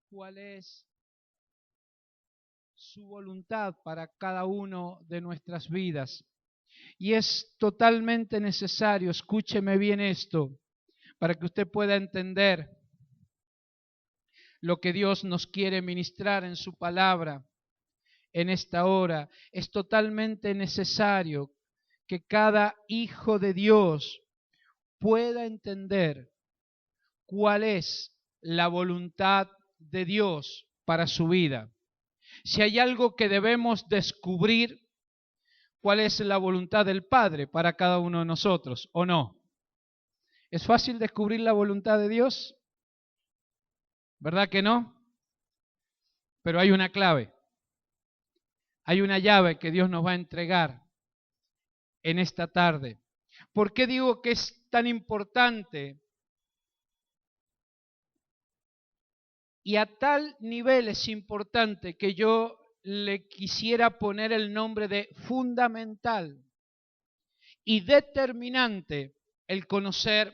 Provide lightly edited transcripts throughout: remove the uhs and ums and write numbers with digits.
cuál es su voluntad para cada uno de nuestras vidas. Y es totalmente necesario, escúcheme bien esto, para que usted pueda entender lo que Dios nos quiere ministrar en su palabra en esta hora. Es totalmente necesario que cada hijo de Dios pueda entender cuál es la voluntad de Dios para su vida. Si hay algo que debemos descubrir, ¿cuál es la voluntad del Padre para cada uno de nosotros o no? ¿Es fácil descubrir la voluntad de Dios? ¿Verdad que no? Pero hay una clave, hay una llave que Dios nos va a entregar en esta tarde. ¿Por qué digo que es tan importante? Y a tal nivel es importante que yo le quisiera poner el nombre de fundamental y determinante el conocer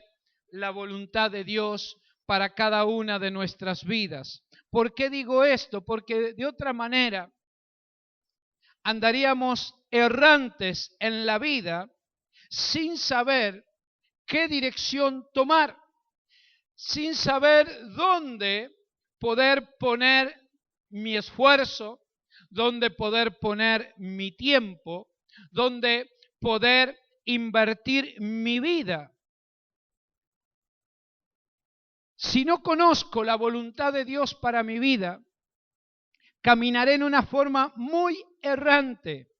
la voluntad de Dios para cada una de nuestras vidas. ¿Por qué digo esto? Porque de otra manera andaríamos errantes en la vida sin saber qué dirección tomar, sin saber dónde poder poner mi esfuerzo, dónde poder poner mi tiempo, dónde poder invertir mi vida. Si no conozco la voluntad de Dios para mi vida, caminaré en una forma muy errante.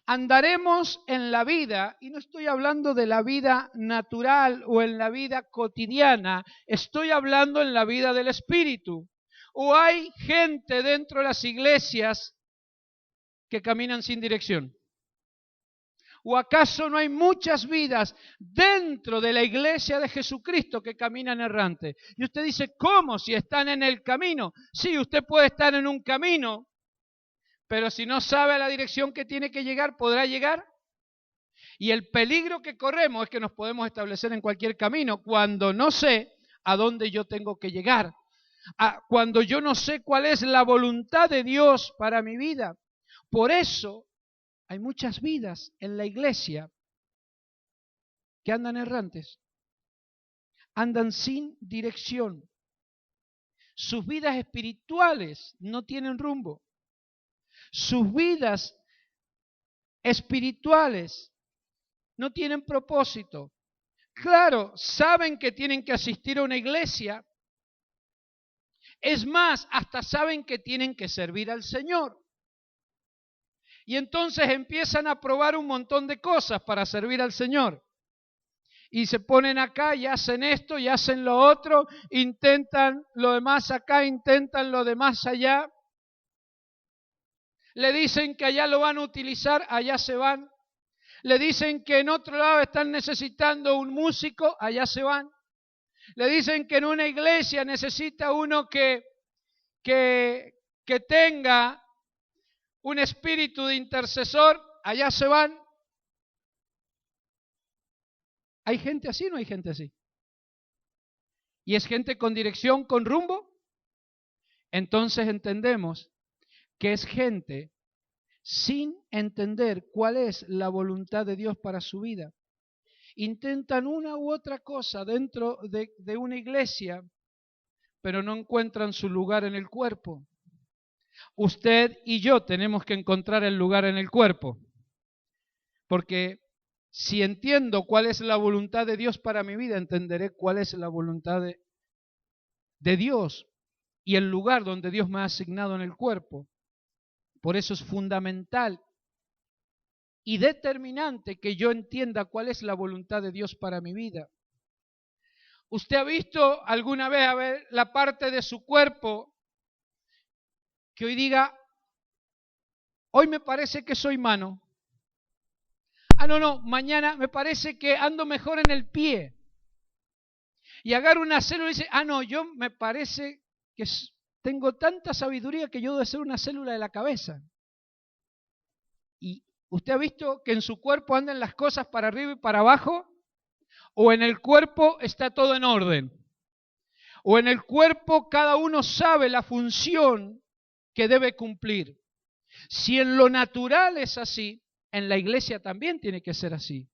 Andaremos en la vida, y no estoy hablando de la vida natural o en la vida cotidiana, estoy hablando en la vida del Espíritu. ¿O hay gente dentro de las iglesias que caminan sin dirección? ¿O acaso no hay muchas vidas dentro de la iglesia de Jesucristo que caminan errante? Y usted dice, ¿cómo? Si están en el camino. Sí, usted puede estar en un camino, pero si no sabe la dirección que tiene que llegar, ¿podrá llegar? Y el peligro que corremos es que nos podemos establecer en cualquier camino cuando no sé a dónde yo tengo que llegar, cuando yo no sé cuál es la voluntad de Dios para mi vida. Por eso hay muchas vidas en la iglesia que andan errantes, andan sin dirección. Sus vidas espirituales no tienen rumbo. Sus vidas espirituales no tienen propósito. Claro, saben que tienen que asistir a una iglesia. Es más, hasta saben que tienen que servir al Señor. Y entonces empiezan a probar un montón de cosas para servir al Señor. Y se ponen acá y hacen esto y hacen lo otro, intentan lo demás acá, intentan lo demás allá. Le dicen que allá lo van a utilizar, allá se van. Le dicen que en otro lado están necesitando un músico, allá se van. Le dicen que en una iglesia necesita uno que tenga un espíritu de intercesor, allá se van. ¿Hay gente así o no hay gente así? ¿Y es gente con dirección, con rumbo? Entonces entendemos que es gente sin entender cuál es la voluntad de Dios para su vida. Intentan una u otra cosa dentro de una iglesia, pero no encuentran su lugar en el cuerpo. Usted y yo tenemos que encontrar el lugar en el cuerpo, porque si entiendo cuál es la voluntad de Dios para mi vida, entenderé cuál es la voluntad de Dios y el lugar donde Dios me ha asignado en el cuerpo. Por eso es fundamental y determinante que yo entienda cuál es la voluntad de Dios para mi vida. ¿Usted ha visto alguna vez la parte de su cuerpo que hoy diga, hoy me parece que soy mano? No, mañana me parece que ando mejor en el pie. Y agarro una célula y dice, yo me parece que tengo tanta sabiduría que yo debo ser una célula de la cabeza. ¿Y usted ha visto que en su cuerpo andan las cosas para arriba y para abajo? ¿O en el cuerpo está todo en orden? o en el cuerpo cada uno sabe la función que debe cumplir. Si en lo natural es así, en la iglesia también tiene que ser así.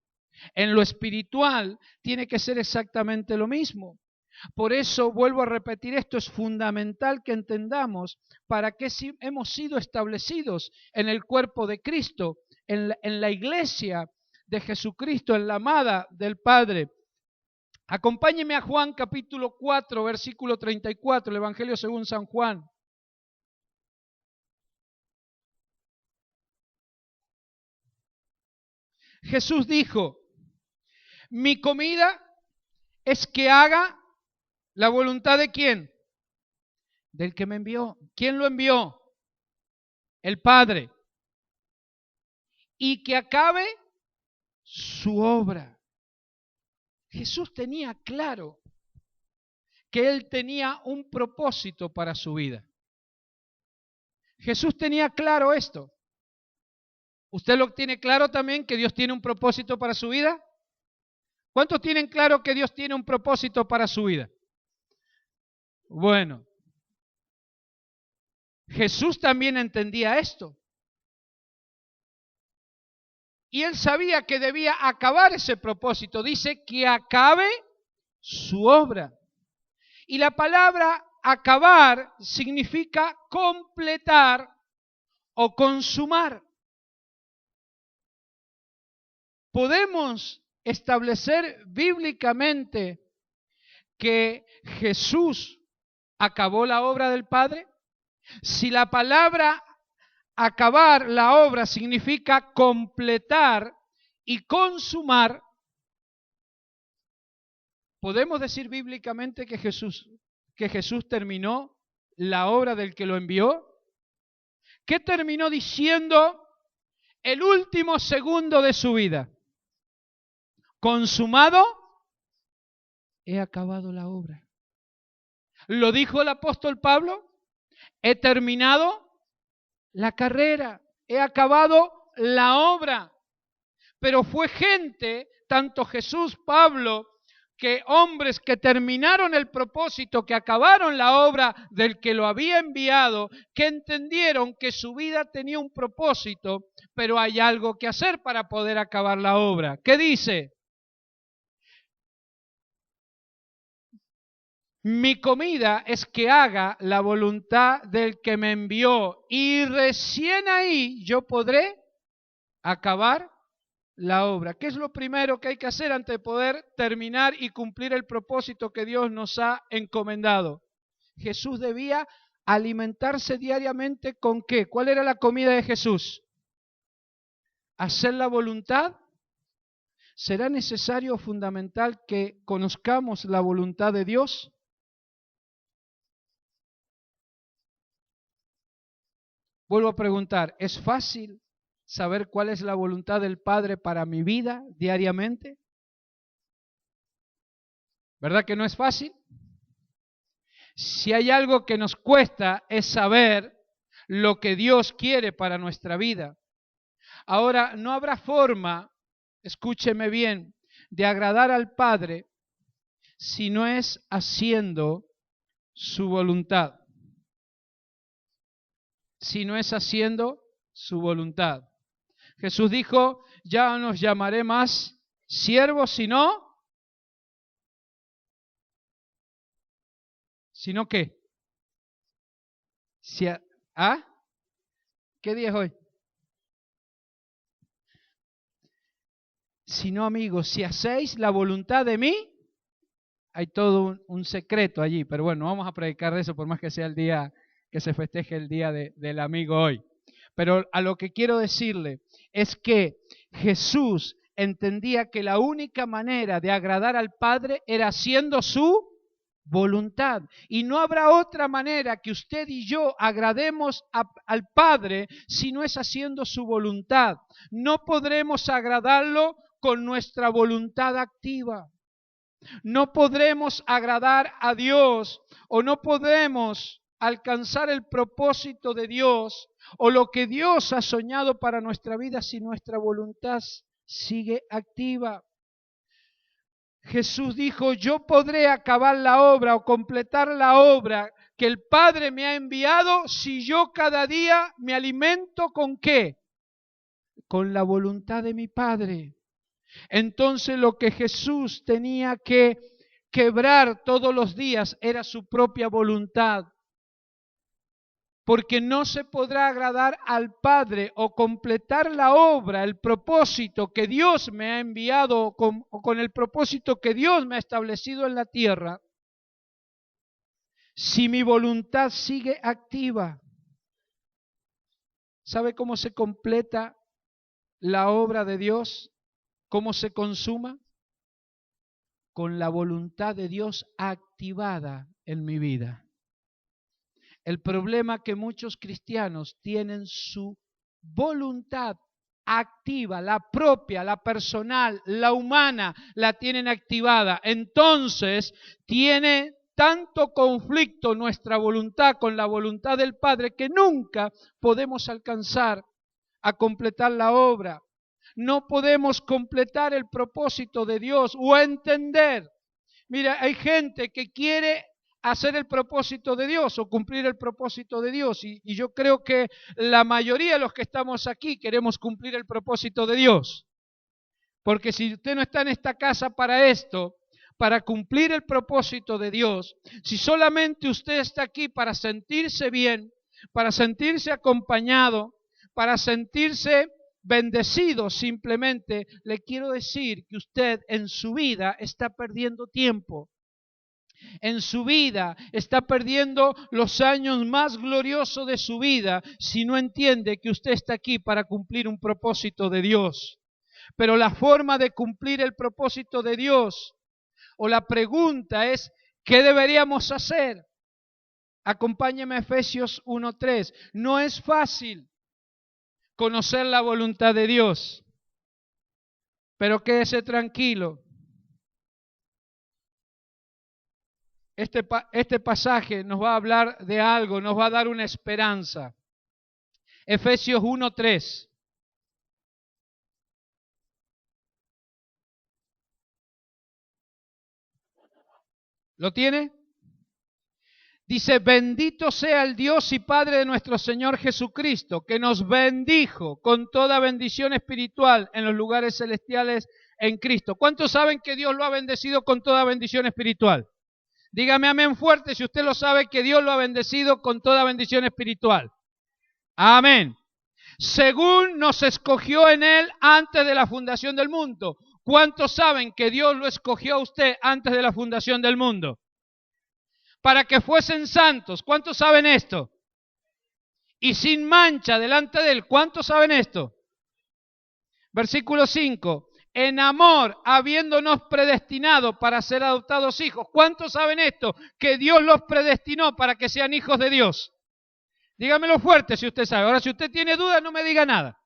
En lo espiritual tiene que ser exactamente lo mismo. Por eso, vuelvo a repetir, esto es fundamental que entendamos para qué hemos sido establecidos en el cuerpo de Cristo, en la iglesia de Jesucristo, en la amada del Padre. Acompáñeme a Juan capítulo 4, versículo 34, el Evangelio según San Juan. Jesús dijo, mi comida es que haga la voluntad de ¿quién? Del que me envió. ¿Quién lo envió? El Padre. Y que acabe su obra. Jesús tenía claro que Él tenía un propósito para su vida. Jesús tenía claro esto. ¿Usted lo tiene claro también que Dios tiene un propósito para su vida? ¿Cuántos tienen claro que Dios tiene un propósito para su vida? Bueno, Jesús también entendía esto. Y Él sabía que debía acabar ese propósito. Dice que acabe su obra. Y la palabra acabar significa completar o consumar. Podemos establecer bíblicamente que Jesús acabó la obra del Padre. Si la palabra acabar la obra significa completar y consumar, ¿podemos decir bíblicamente que Jesús terminó la obra del que lo envió? ¿Qué terminó diciendo el último segundo de su vida? Consumado, he acabado la obra. ¿Lo dijo el apóstol Pablo? He terminado la carrera, he acabado la obra. Pero fue gente, tanto Jesús, Pablo, que hombres que terminaron el propósito, que acabaron la obra del que lo había enviado, que entendieron que su vida tenía un propósito, pero hay algo que hacer para poder acabar la obra. ¿Qué dice? Mi comida es que haga la voluntad del que me envió y recién ahí yo podré acabar la obra. ¿Qué es lo primero que hay que hacer antes de poder terminar y cumplir el propósito que Dios nos ha encomendado? Jesús debía alimentarse diariamente ¿con qué? ¿Cuál era la comida de Jesús? Hacer la voluntad. ¿Será necesario o fundamental que conozcamos la voluntad de Dios? Vuelvo a preguntar, ¿es fácil saber cuál es la voluntad del Padre para mi vida diariamente? ¿Verdad que no es fácil? Si hay algo que nos cuesta es saber lo que Dios quiere para nuestra vida. Ahora, no habrá forma, escúcheme bien, de agradar al Padre si no es haciendo su voluntad. Si no es haciendo su voluntad. Jesús dijo, ya no os llamaré más siervos, sino ¿qué? ¿Qué día es hoy? Sino amigos, si hacéis la voluntad de mí, hay todo un secreto allí, pero bueno, vamos a predicar de eso por más que sea el día que se festeje el día del amigo hoy. Pero a lo que quiero decirle es que Jesús entendía que la única manera de agradar al Padre era haciendo su voluntad. Y no habrá otra manera que usted y yo agrademos al Padre si no es haciendo su voluntad. No podremos agradarlo con nuestra voluntad activa. No podremos agradar a Dios o no podemos alcanzar el propósito de Dios o lo que Dios ha soñado para nuestra vida si nuestra voluntad sigue activa. Jesús dijo, yo podré acabar la obra o completar la obra que el Padre me ha enviado si yo cada día me alimento ¿con qué? Con la voluntad de mi Padre. Entonces lo que Jesús tenía que quebrar todos los días era su propia voluntad. Porque no se podrá agradar al Padre o completar la obra, el propósito que Dios me ha enviado o con el propósito que Dios me ha establecido en la tierra, si mi voluntad sigue activa. ¿Sabe cómo se completa la obra de Dios? ¿Cómo se consuma? Con la voluntad de Dios activada en mi vida. El problema que muchos cristianos tienen su voluntad activa, la propia, la personal, la humana, la tienen activada. Entonces, tiene tanto conflicto nuestra voluntad con la voluntad del Padre que nunca podemos alcanzar a completar la obra. No podemos completar el propósito de Dios o entender. Mira, hay gente que quiere hacer el propósito de Dios o cumplir el propósito de Dios. Y yo creo que la mayoría de los que estamos aquí queremos cumplir el propósito de Dios. Porque si usted no está en esta casa para esto, para cumplir el propósito de Dios, si solamente usted está aquí para sentirse bien, para sentirse acompañado, para sentirse bendecido simplemente, le quiero decir que usted en su vida está perdiendo tiempo. En su vida está perdiendo los años más gloriosos de su vida si no entiende que usted está aquí para cumplir un propósito de Dios. Pero la forma de cumplir el propósito de Dios, o la pregunta es, ¿qué deberíamos hacer? Acompáñeme a Efesios 1:3. No es fácil conocer la voluntad de Dios, pero quédese tranquilo. Este pasaje nos va a hablar de algo, nos va a dar una esperanza. Efesios 1:3. ¿Lo tiene? Dice, bendito sea el Dios y Padre de nuestro Señor Jesucristo, que nos bendijo con toda bendición espiritual en los lugares celestiales en Cristo. ¿Cuántos saben que Dios lo ha bendecido con toda bendición espiritual? Dígame amén fuerte si usted lo sabe, que Dios lo ha bendecido con toda bendición espiritual. Amén. Según nos escogió en Él antes de la fundación del mundo. ¿Cuántos saben que Dios lo escogió a usted antes de la fundación del mundo? Para que fuesen santos. ¿Cuántos saben esto? Y sin mancha delante de Él. ¿Cuántos saben esto? Versículo 5. En amor, habiéndonos predestinado para ser adoptados hijos. ¿Cuántos saben esto? Que Dios los predestinó para que sean hijos de Dios. Dígamelo fuerte si usted sabe. Ahora, si usted tiene dudas, no me diga nada.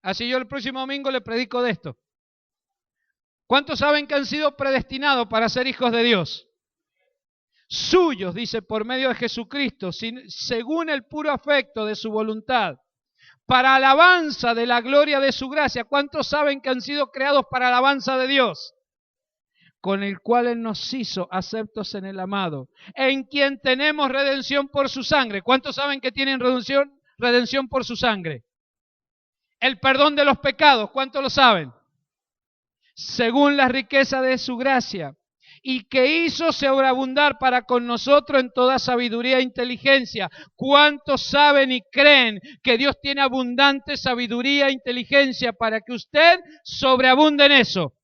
Así yo el próximo domingo le predico de esto. ¿Cuántos saben que han sido predestinados para ser hijos de Dios? Suyos, dice, por medio de Jesucristo, según el puro afecto de su voluntad, para alabanza de la gloria de su gracia. ¿Cuántos saben que han sido creados para alabanza de Dios? Con el cual Él nos hizo aceptos en el amado, en quien tenemos redención por su sangre. ¿Cuántos saben que tienen redención por su sangre? El perdón de los pecados. ¿Cuántos lo saben? Según la riqueza de su gracia, y que hizo sobreabundar para con nosotros en toda sabiduría e inteligencia. ¿Cuántos saben y creen que Dios tiene abundante sabiduría e inteligencia para que usted sobreabunde en eso?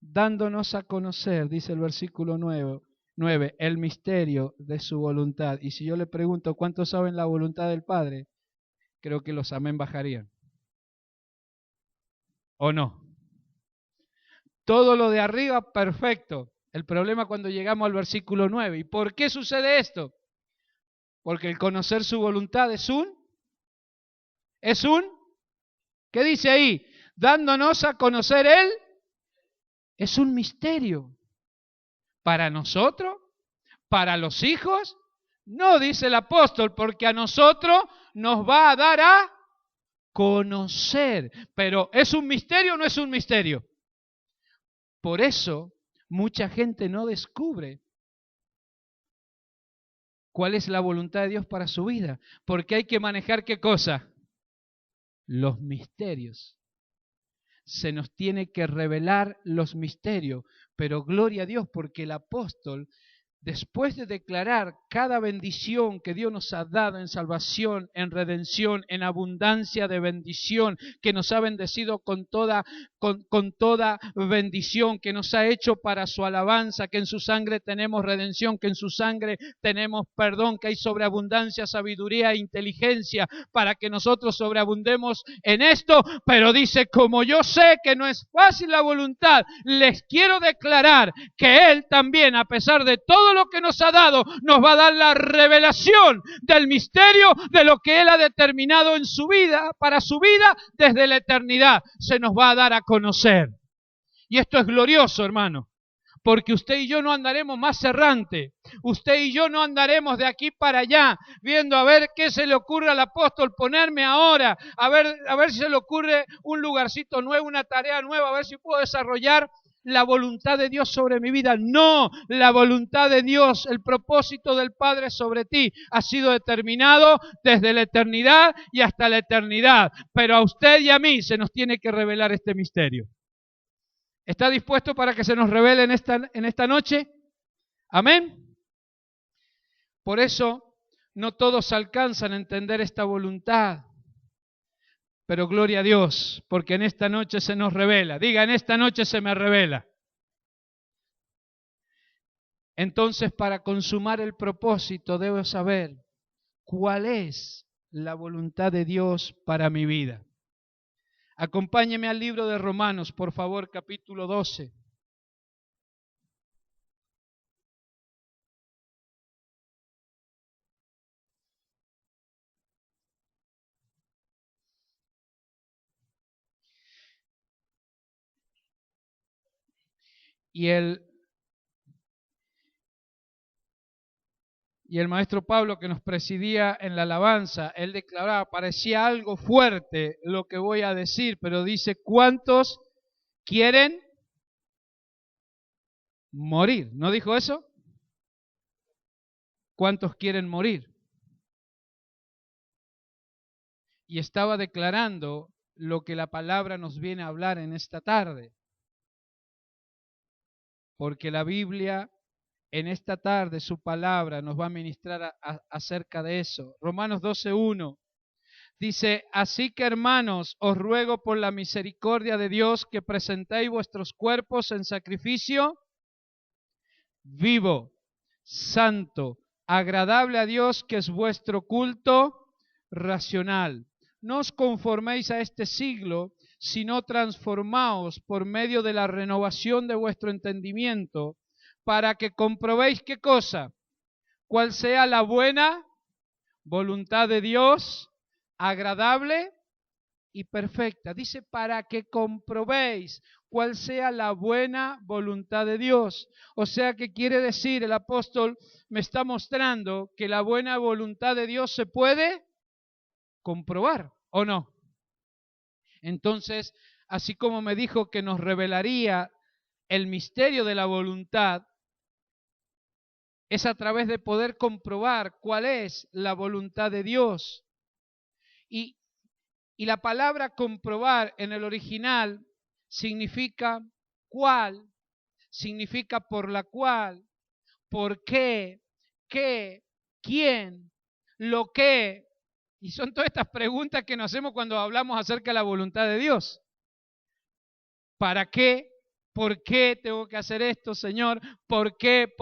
Dándonos a conocer, dice el versículo 9, el misterio de su voluntad. Y si yo le pregunto, ¿cuántos saben la voluntad del Padre? Creo que los amén bajarían. ¿O no? Todo lo de arriba, perfecto. El problema cuando llegamos al versículo 9. ¿Y por qué sucede esto? Porque el conocer su voluntad ¿qué dice ahí? Dándonos a conocer Él, es un misterio. ¿Para nosotros? ¿Para los hijos? No, dice el apóstol, porque a nosotros nos va a dar a conocer. Pero ¿es un misterio o no es un misterio? Por eso mucha gente no descubre cuál es la voluntad de Dios para su vida, porque hay que manejar ¿qué cosa? Los misterios. Se nos tiene que revelar los misterios, pero gloria a Dios porque el apóstol, después de declarar cada bendición que Dios nos ha dado en salvación, en redención, en abundancia de bendición, que nos ha bendecido con toda bendición, que nos ha hecho para su alabanza, que en su sangre tenemos redención, que en su sangre tenemos perdón, que hay sobreabundancia, sabiduría e inteligencia para que nosotros sobreabundemos en esto, pero dice, como yo sé que no es fácil la voluntad, les quiero declarar que Él también, a pesar de todo lo que nos ha dado, nos va a dar la revelación del misterio de lo que Él ha determinado en su vida, para su vida, desde la eternidad. Se nos va a dar a conocer. Y esto es glorioso, hermano, porque usted y yo no andaremos más errante. Usted y yo no andaremos de aquí para allá, viendo a ver qué se le ocurre al apóstol ponerme ahora, a ver si se le ocurre un lugarcito nuevo, una tarea nueva, a ver si puedo desarrollar la voluntad de Dios sobre mi vida. No, la voluntad de Dios, el propósito del Padre sobre ti ha sido determinado desde la eternidad y hasta la eternidad. Pero a usted y a mí se nos tiene que revelar este misterio. ¿Está dispuesto para que se nos revele en esta noche? Amén. Por eso no todos alcanzan a entender esta voluntad. Pero gloria a Dios, porque en esta noche se nos revela. Diga, en esta noche se me revela. Entonces, para consumar el propósito, debo saber cuál es la voluntad de Dios para mi vida. Acompáñeme al libro de Romanos, por favor, capítulo 12. Y el maestro Pablo, que nos presidía en la alabanza, él declaraba, parecía algo fuerte lo que voy a decir, pero dice, ¿cuántos quieren morir? ¿No dijo eso? ¿Cuántos quieren morir? Y estaba declarando lo que la palabra nos viene a hablar en esta tarde. Porque la Biblia, en esta tarde, su palabra nos va a ministrar acerca de eso. Romanos 12:1 dice, así que hermanos, os ruego por la misericordia de Dios que presentéis vuestros cuerpos en sacrificio vivo, santo, agradable a Dios, que es vuestro culto racional. No os conforméis a este siglo, sino transformaos por medio de la renovación de vuestro entendimiento, para que comprobéis qué cosa, cuál sea la buena voluntad de Dios, agradable y perfecta. Dice, para que comprobéis cuál sea la buena voluntad de Dios. O sea, que quiere decir, el apóstol me está mostrando que la buena voluntad de Dios se puede comprobar, ¿o no? Entonces, así como me dijo que nos revelaría el misterio de la voluntad, es a través de poder comprobar cuál es la voluntad de Dios. Y la palabra comprobar en el original significa cuál, significa por la cual, por qué, quién, lo que. Y son todas estas preguntas que nos hacemos cuando hablamos acerca de la voluntad de Dios. ¿Para qué? ¿Por qué tengo que hacer esto, Señor? ¿Por qué?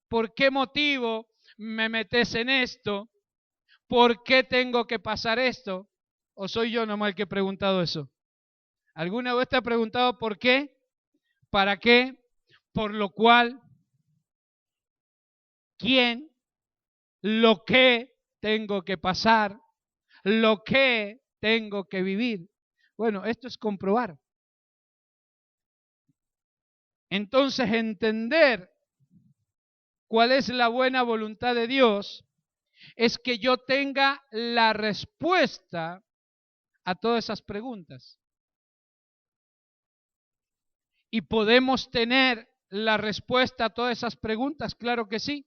¿Por qué motivo me metes en esto? ¿Por qué tengo que pasar esto? ¿O soy yo nomás el que he preguntado eso? ¿Alguna vez te ha preguntado por qué? ¿Para qué? ¿Por lo cual? ¿Quién? ¿Lo que tengo que pasar? ¿Lo que tengo que vivir? Bueno, esto es comprobar. Entonces, entender cuál es la buena voluntad de Dios es que yo tenga la respuesta a todas esas preguntas. ¿Y podemos tener la respuesta a todas esas preguntas? Claro que sí.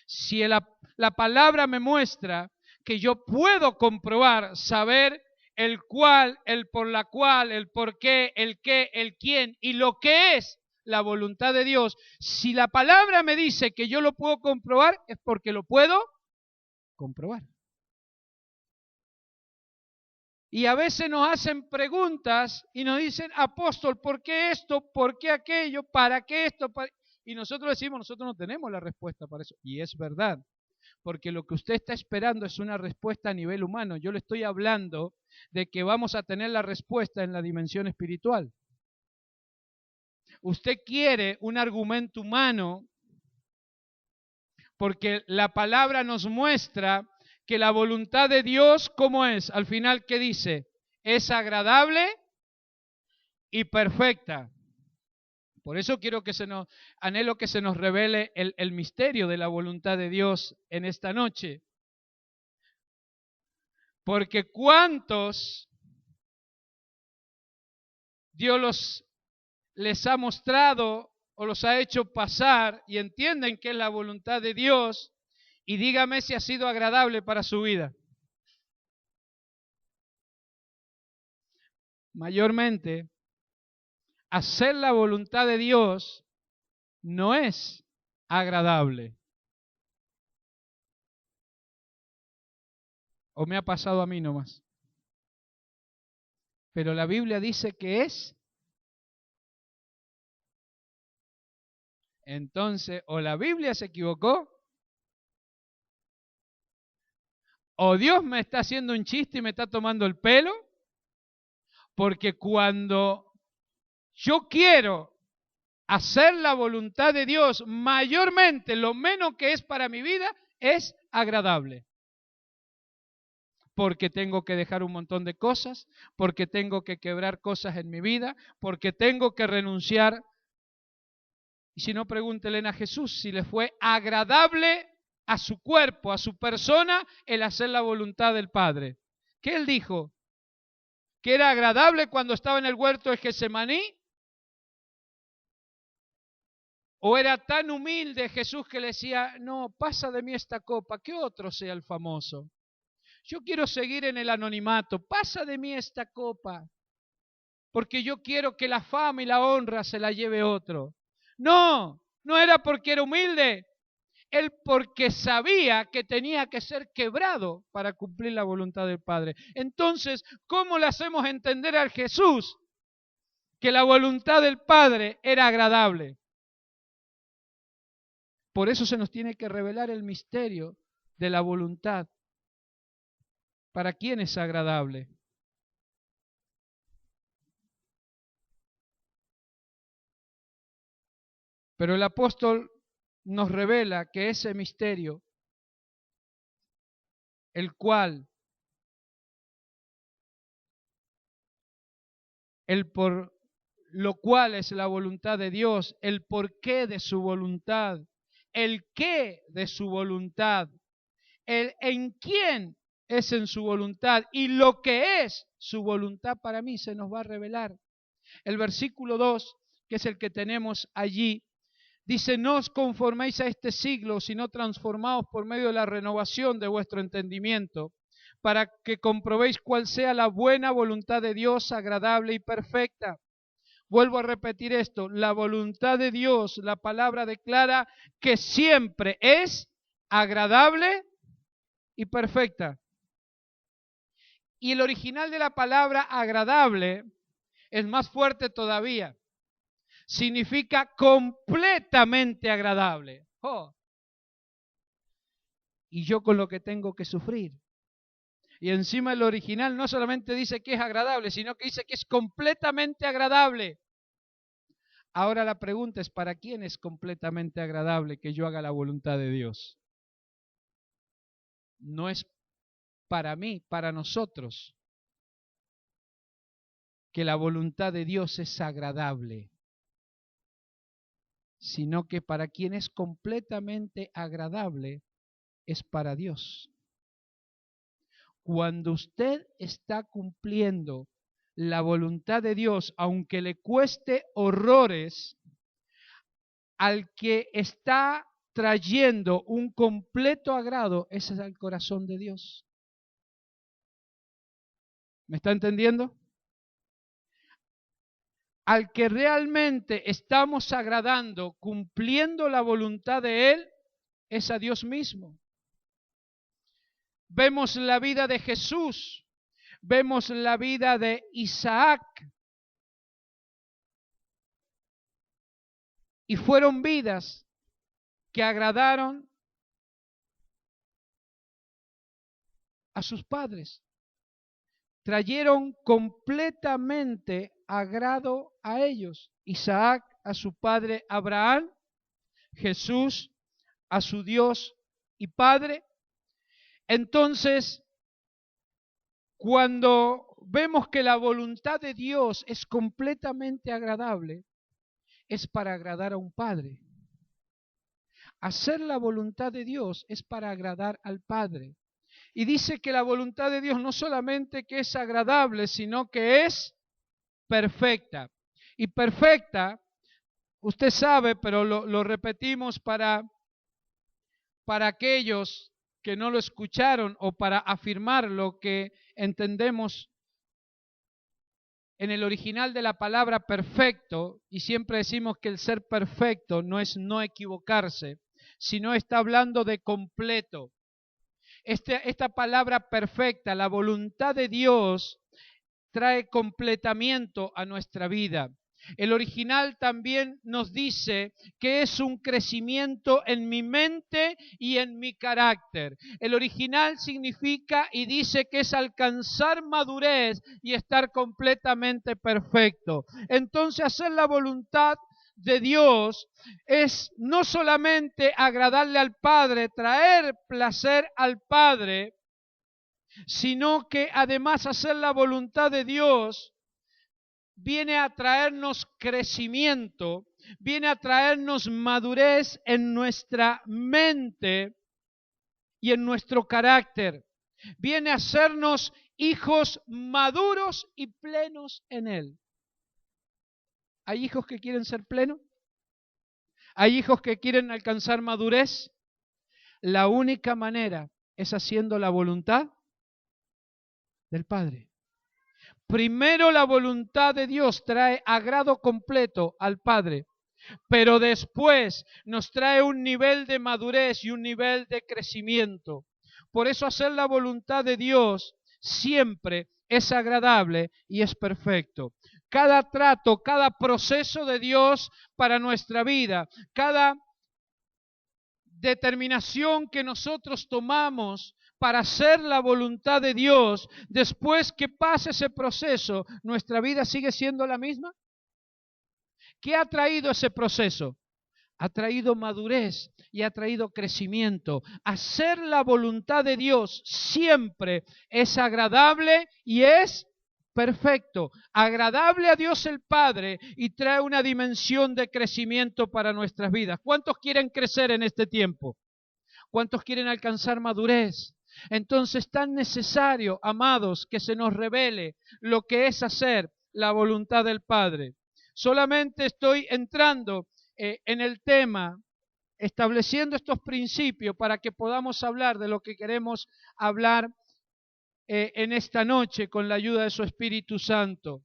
Si la palabra me muestra que yo puedo comprobar, saber el cuál, el por la cual, el por qué, el qué, el quién y lo que es la voluntad de Dios, si la palabra me dice que yo lo puedo comprobar, es porque lo puedo comprobar. Y a veces nos hacen preguntas y nos dicen, apóstol, ¿por qué esto? ¿Por qué aquello? ¿Para qué esto? Y nosotros decimos, nosotros no tenemos la respuesta para eso. Y es verdad, porque lo que usted está esperando es una respuesta a nivel humano. Yo le estoy hablando de que vamos a tener la respuesta en la dimensión espiritual. Usted quiere un argumento humano porque la palabra nos muestra que la voluntad de Dios, ¿cómo es? Al final, ¿qué dice? Es agradable y perfecta. Por eso anhelo que se nos revele el misterio de la voluntad de Dios en esta noche. Porque ¿cuántos Dios les ha mostrado o los ha hecho pasar y entienden que es la voluntad de Dios? Y dígame si ha sido agradable para su vida. Mayormente, hacer la voluntad de Dios no es agradable. ¿O me ha pasado a mí nomás? Pero la Biblia dice que es. Entonces, o la Biblia se equivocó, o Dios me está haciendo un chiste y me está tomando el pelo, porque cuando yo quiero hacer la voluntad de Dios, mayormente lo menos que es para mi vida es agradable. Porque tengo que dejar un montón de cosas, porque tengo que quebrar cosas en mi vida, porque tengo que renunciar. Y si no, pregúntele a Jesús si le fue agradable a su cuerpo, a su persona, el hacer la voluntad del Padre. ¿Qué él dijo? ¿Que era agradable cuando estaba en el huerto de Getsemaní? ¿O era tan humilde Jesús que le decía, no, pasa de mí esta copa, que otro sea el famoso? Yo quiero seguir en el anonimato, pasa de mí esta copa, porque yo quiero que la fama y la honra se la lleve otro. No, no era porque era humilde, él porque sabía que tenía que ser quebrado para cumplir la voluntad del Padre. Entonces, ¿cómo le hacemos entender a Jesús que la voluntad del Padre era agradable? Por eso se nos tiene que revelar el misterio de la voluntad. ¿Para quién es agradable? Pero el apóstol nos revela que ese misterio, el cual, el por lo cual es la voluntad de Dios, el porqué de su voluntad, el qué de su voluntad, el en quién es en su voluntad y lo que es su voluntad para mí se nos va a revelar. El versículo 2, que es el que tenemos allí, dice, no os conforméis a este siglo, sino transformaos por medio de la renovación de vuestro entendimiento, para que comprobéis cuál sea la buena voluntad de Dios, agradable y perfecta. Vuelvo a repetir esto, la voluntad de Dios, la palabra declara que siempre es agradable y perfecta. Y el original de la palabra agradable es más fuerte todavía. Significa completamente agradable. Oh. Y yo con lo que tengo que sufrir. Y encima el original no solamente dice que es agradable, sino que dice que es completamente agradable. Ahora la pregunta es, ¿para quién es completamente agradable que yo haga la voluntad de Dios? No es para mí, para nosotros, que la voluntad de Dios es agradable, sino que para quien es completamente agradable es para Dios. Cuando usted está cumpliendo la voluntad de Dios, aunque le cueste horrores, al que está trayendo un completo agrado, ese es el corazón de Dios. ¿Me está entendiendo? Al que realmente estamos agradando, cumpliendo la voluntad de Él, es a Dios mismo. Vemos la vida de Jesús, vemos la vida de Isaac, y fueron vidas que agradaron a sus padres. Trajeron completamente agrado a ellos. Isaac a su padre Abraham, Jesús a su Dios y Padre. Entonces, cuando vemos que la voluntad de Dios es completamente agradable, es para agradar a un Padre. Hacer la voluntad de Dios es para agradar al Padre. Y dice que la voluntad de Dios no solamente que es agradable, sino que es perfecta. Y perfecta, usted sabe, pero lo repetimos para aquellos que no lo escucharon o para afirmar lo que entendemos en el original de la palabra perfecto, y siempre decimos que el ser perfecto no es no equivocarse, sino está hablando de completo. Esta palabra perfecta, la voluntad de Dios, trae completamiento a nuestra vida. El original también nos dice que es un crecimiento en mi mente y en mi carácter. El original significa y dice que es alcanzar madurez y estar completamente perfecto. Entonces, hacer la voluntad de Dios es no solamente agradarle al Padre, traer placer al Padre, sino que además hacer la voluntad de Dios viene a traernos crecimiento, viene a traernos madurez en nuestra mente y en nuestro carácter. Viene a hacernos hijos maduros y plenos en Él. ¿Hay hijos que quieren ser plenos? ¿Hay hijos que quieren alcanzar madurez? La única manera es haciendo la voluntad del Padre. Primero la voluntad de Dios trae agrado completo al Padre, pero después nos trae un nivel de madurez y un nivel de crecimiento. Por eso hacer la voluntad de Dios siempre es agradable y es perfecto. Cada trato, cada proceso de Dios para nuestra vida, cada determinación que nosotros tomamos para hacer la voluntad de Dios, después que pase ese proceso, ¿nuestra vida sigue siendo la misma? ¿Qué ha traído ese proceso? Ha traído madurez y ha traído crecimiento. Hacer la voluntad de Dios siempre es agradable y es perfecto. Agradable a Dios el Padre y trae una dimensión de crecimiento para nuestras vidas. ¿Cuántos quieren crecer en este tiempo? ¿Cuántos quieren alcanzar madurez? Entonces es tan necesario, amados, que se nos revele lo que es hacer la voluntad del Padre. Solamente estoy entrando en el tema, estableciendo estos principios para que podamos hablar de lo que queremos hablar en esta noche con la ayuda de su Espíritu Santo,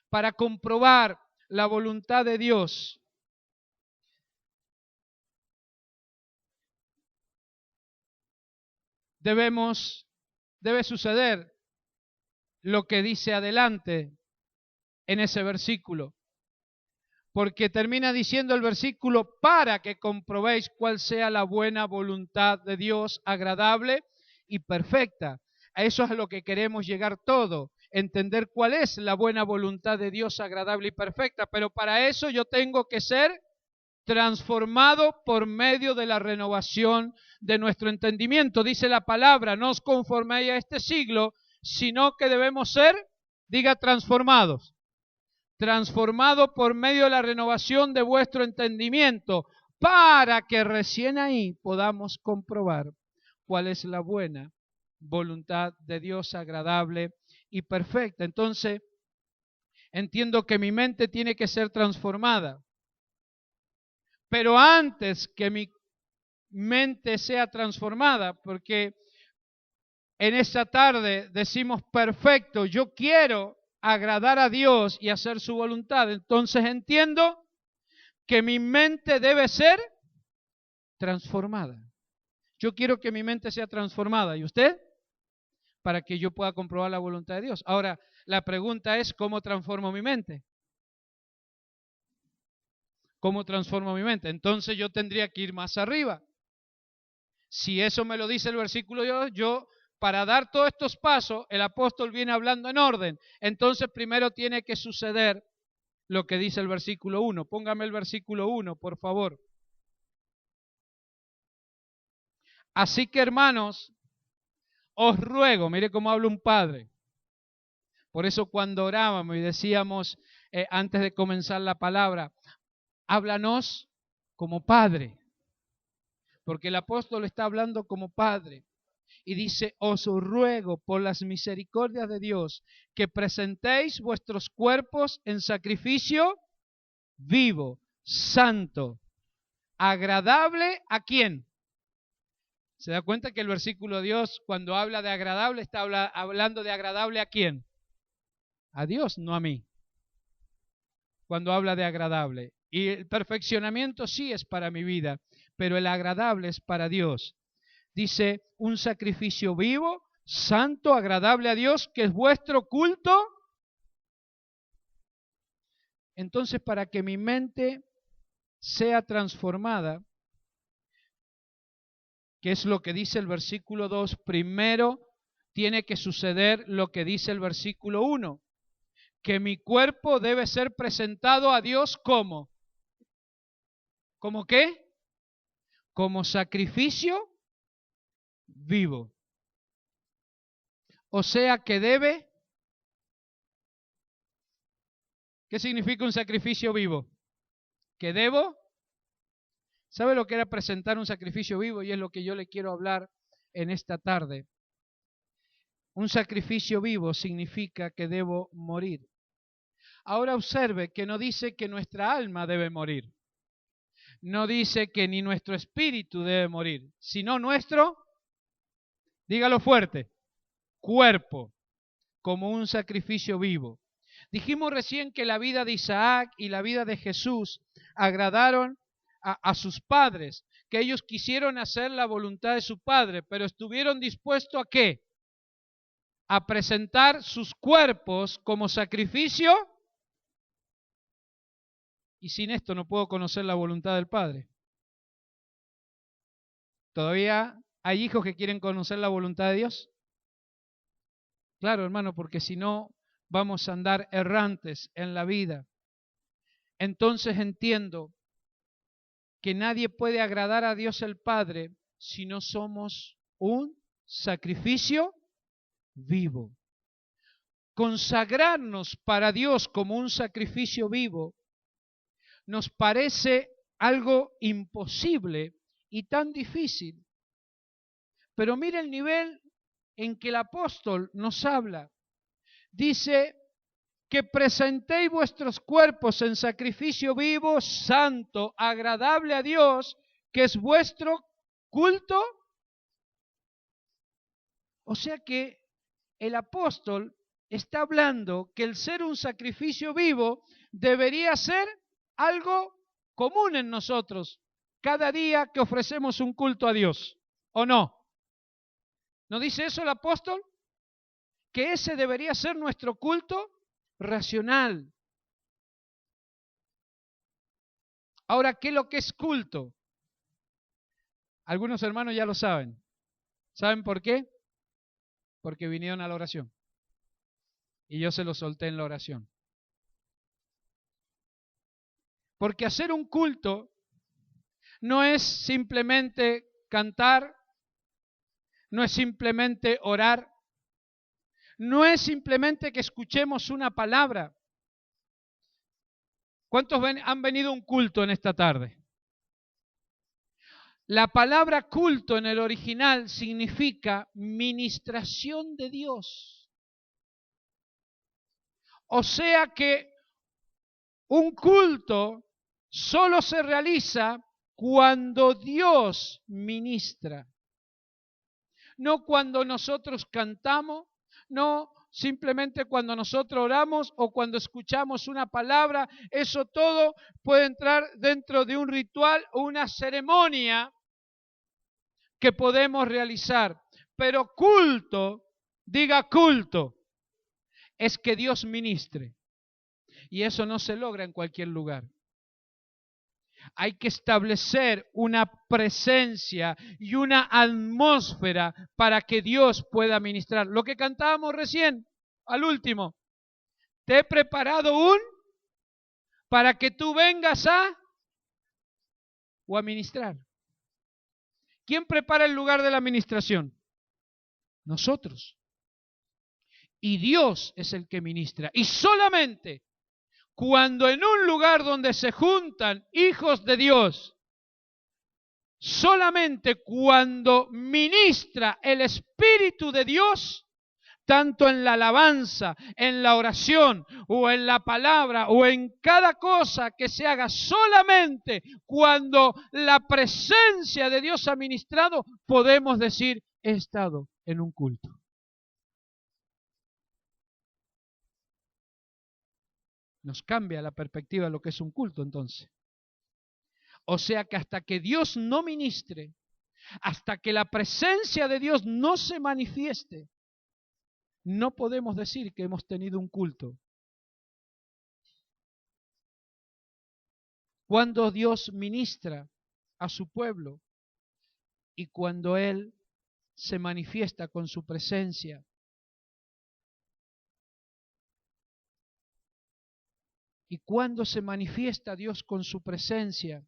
para comprobar la voluntad de Dios. Debe suceder lo que dice adelante en ese versículo, porque termina diciendo el versículo, para que comprobéis cuál sea la buena voluntad de Dios, agradable y perfecta. A eso es a lo que queremos llegar todo, entender cuál es la buena voluntad de Dios, agradable y perfecta, pero para eso yo tengo que ser transformado por medio de la renovación de nuestro entendimiento. Dice la palabra, no os conforméis a este siglo, sino que debemos ser, diga, transformados. Transformado por medio de la renovación de vuestro entendimiento, para que recién ahí podamos comprobar cuál es la buena voluntad de Dios, agradable y perfecta. Entonces, entiendo que mi mente tiene que ser transformada. Pero antes que mi mente sea transformada, porque en esta tarde decimos, perfecto, yo quiero agradar a Dios y hacer su voluntad. Entonces entiendo que mi mente debe ser transformada. Yo quiero que mi mente sea transformada. ¿Y usted? Para que yo pueda comprobar la voluntad de Dios. Ahora, la pregunta es, ¿cómo transformo mi mente? ¿Cómo transformo mi mente? Entonces yo tendría que ir más arriba. Si eso me lo dice el versículo 2, yo, para dar todos estos pasos, el apóstol viene hablando en orden. Entonces primero tiene que suceder lo que dice el versículo 1. Póngame el versículo 1, por favor. Así que, hermanos, os ruego, mire cómo habla un padre. Por eso cuando orábamos y decíamos antes de comenzar la palabra, háblanos como padre. Porque el apóstol está hablando como padre. Y dice, os ruego por las misericordias de Dios que presentéis vuestros cuerpos en sacrificio vivo, santo, agradable ¿a quién? ¿Se da cuenta que el versículo de Dios, cuando habla de agradable, está hablando de agradable ¿a quién? A Dios, no a mí. Cuando habla de agradable. Y el perfeccionamiento sí es para mi vida, pero el agradable es para Dios. Dice, un sacrificio vivo, santo, agradable a Dios, que es vuestro culto. Entonces, para que mi mente sea transformada, que es lo que dice el versículo 2, primero tiene que suceder lo que dice el versículo 1, que mi cuerpo debe ser presentado a Dios como. ¿Cómo qué? Como sacrificio vivo. O sea que debe. ¿Qué significa un sacrificio vivo? Que debo. ¿Sabe lo que era presentar un sacrificio vivo? Y es lo que yo le quiero hablar en esta tarde. Un sacrificio vivo significa que debo morir. Ahora observe que no dice que nuestra alma debe morir. No dice que ni nuestro espíritu debe morir, sino nuestro, dígalo fuerte, cuerpo, como un sacrificio vivo. Dijimos recién que la vida de Isaac y la vida de Jesús agradaron a sus padres, que ellos quisieron hacer la voluntad de su padre, pero estuvieron dispuestos ¿a qué? A presentar sus cuerpos como sacrificio. Y sin esto no puedo conocer la voluntad del Padre. ¿Todavía hay hijos que quieren conocer la voluntad de Dios? Claro, hermano, porque si no vamos a andar errantes en la vida. Entonces entiendo que nadie puede agradar a Dios el Padre si no somos un sacrificio vivo. Consagrarnos para Dios como un sacrificio vivo nos parece algo imposible y tan difícil. Pero mire el nivel en que el apóstol nos habla. Dice que presentéis vuestros cuerpos en sacrificio vivo, santo, agradable a Dios, que es vuestro culto. O sea que el apóstol está hablando que el ser un sacrificio vivo debería ser algo común en nosotros, cada día que ofrecemos un culto a Dios, ¿o no? ¿No dice eso el apóstol? Que ese debería ser nuestro culto racional. Ahora, ¿qué es lo que es culto? Algunos hermanos ya lo saben. ¿Saben por qué? Porque vinieron a la oración. Y yo se lo solté en la oración. Porque hacer un culto no es simplemente cantar, no es simplemente orar, no es simplemente que escuchemos una palabra. ¿Cuántos han venido a un culto en esta tarde? La palabra culto en el original significa ministración de Dios. O sea que un culto solo se realiza cuando Dios ministra. No cuando nosotros cantamos, no simplemente cuando nosotros oramos o cuando escuchamos una palabra. Eso todo puede entrar dentro de un ritual o una ceremonia que podemos realizar. Pero culto, diga culto, es que Dios ministre. Y eso no se logra en cualquier lugar. Hay que establecer una presencia y una atmósfera para que Dios pueda ministrar. Lo que cantábamos recién, al último. Te he preparado para que tú vengas o a ministrar. ¿Quién prepara el lugar de la administración? Nosotros. Y Dios es el que ministra. Y solamente cuando en un lugar donde se juntan hijos de Dios, solamente cuando ministra el Espíritu de Dios, tanto en la alabanza, en la oración o en la palabra o en cada cosa que se haga, solamente cuando la presencia de Dios ha ministrado, podemos decir, he estado en un culto. Nos cambia la perspectiva de lo que es un culto entonces. O sea que hasta que Dios no ministre, hasta que la presencia de Dios no se manifieste, no podemos decir que hemos tenido un culto. Cuando Dios ministra a su pueblo y cuando Él se manifiesta con su presencia. ¿Y cuando se manifiesta Dios con su presencia?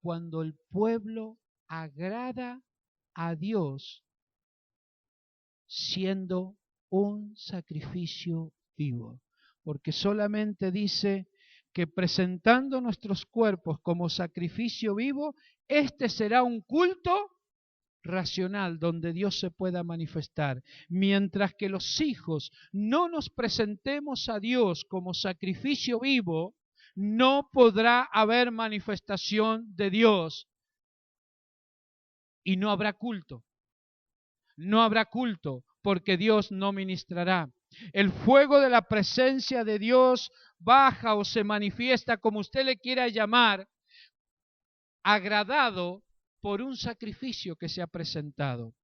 Cuando el pueblo agrada a Dios siendo un sacrificio vivo. Porque solamente dice que presentando nuestros cuerpos como sacrificio vivo, este será un culto racional donde Dios se pueda manifestar. Mientras que los hijos no nos presentemos a Dios como sacrificio vivo, no podrá haber manifestación de Dios y no habrá culto. No habrá culto porque Dios no ministrará. El fuego de la presencia de Dios baja o se manifiesta, como usted le quiera llamar, agradado por un sacrificio que se ha presentado.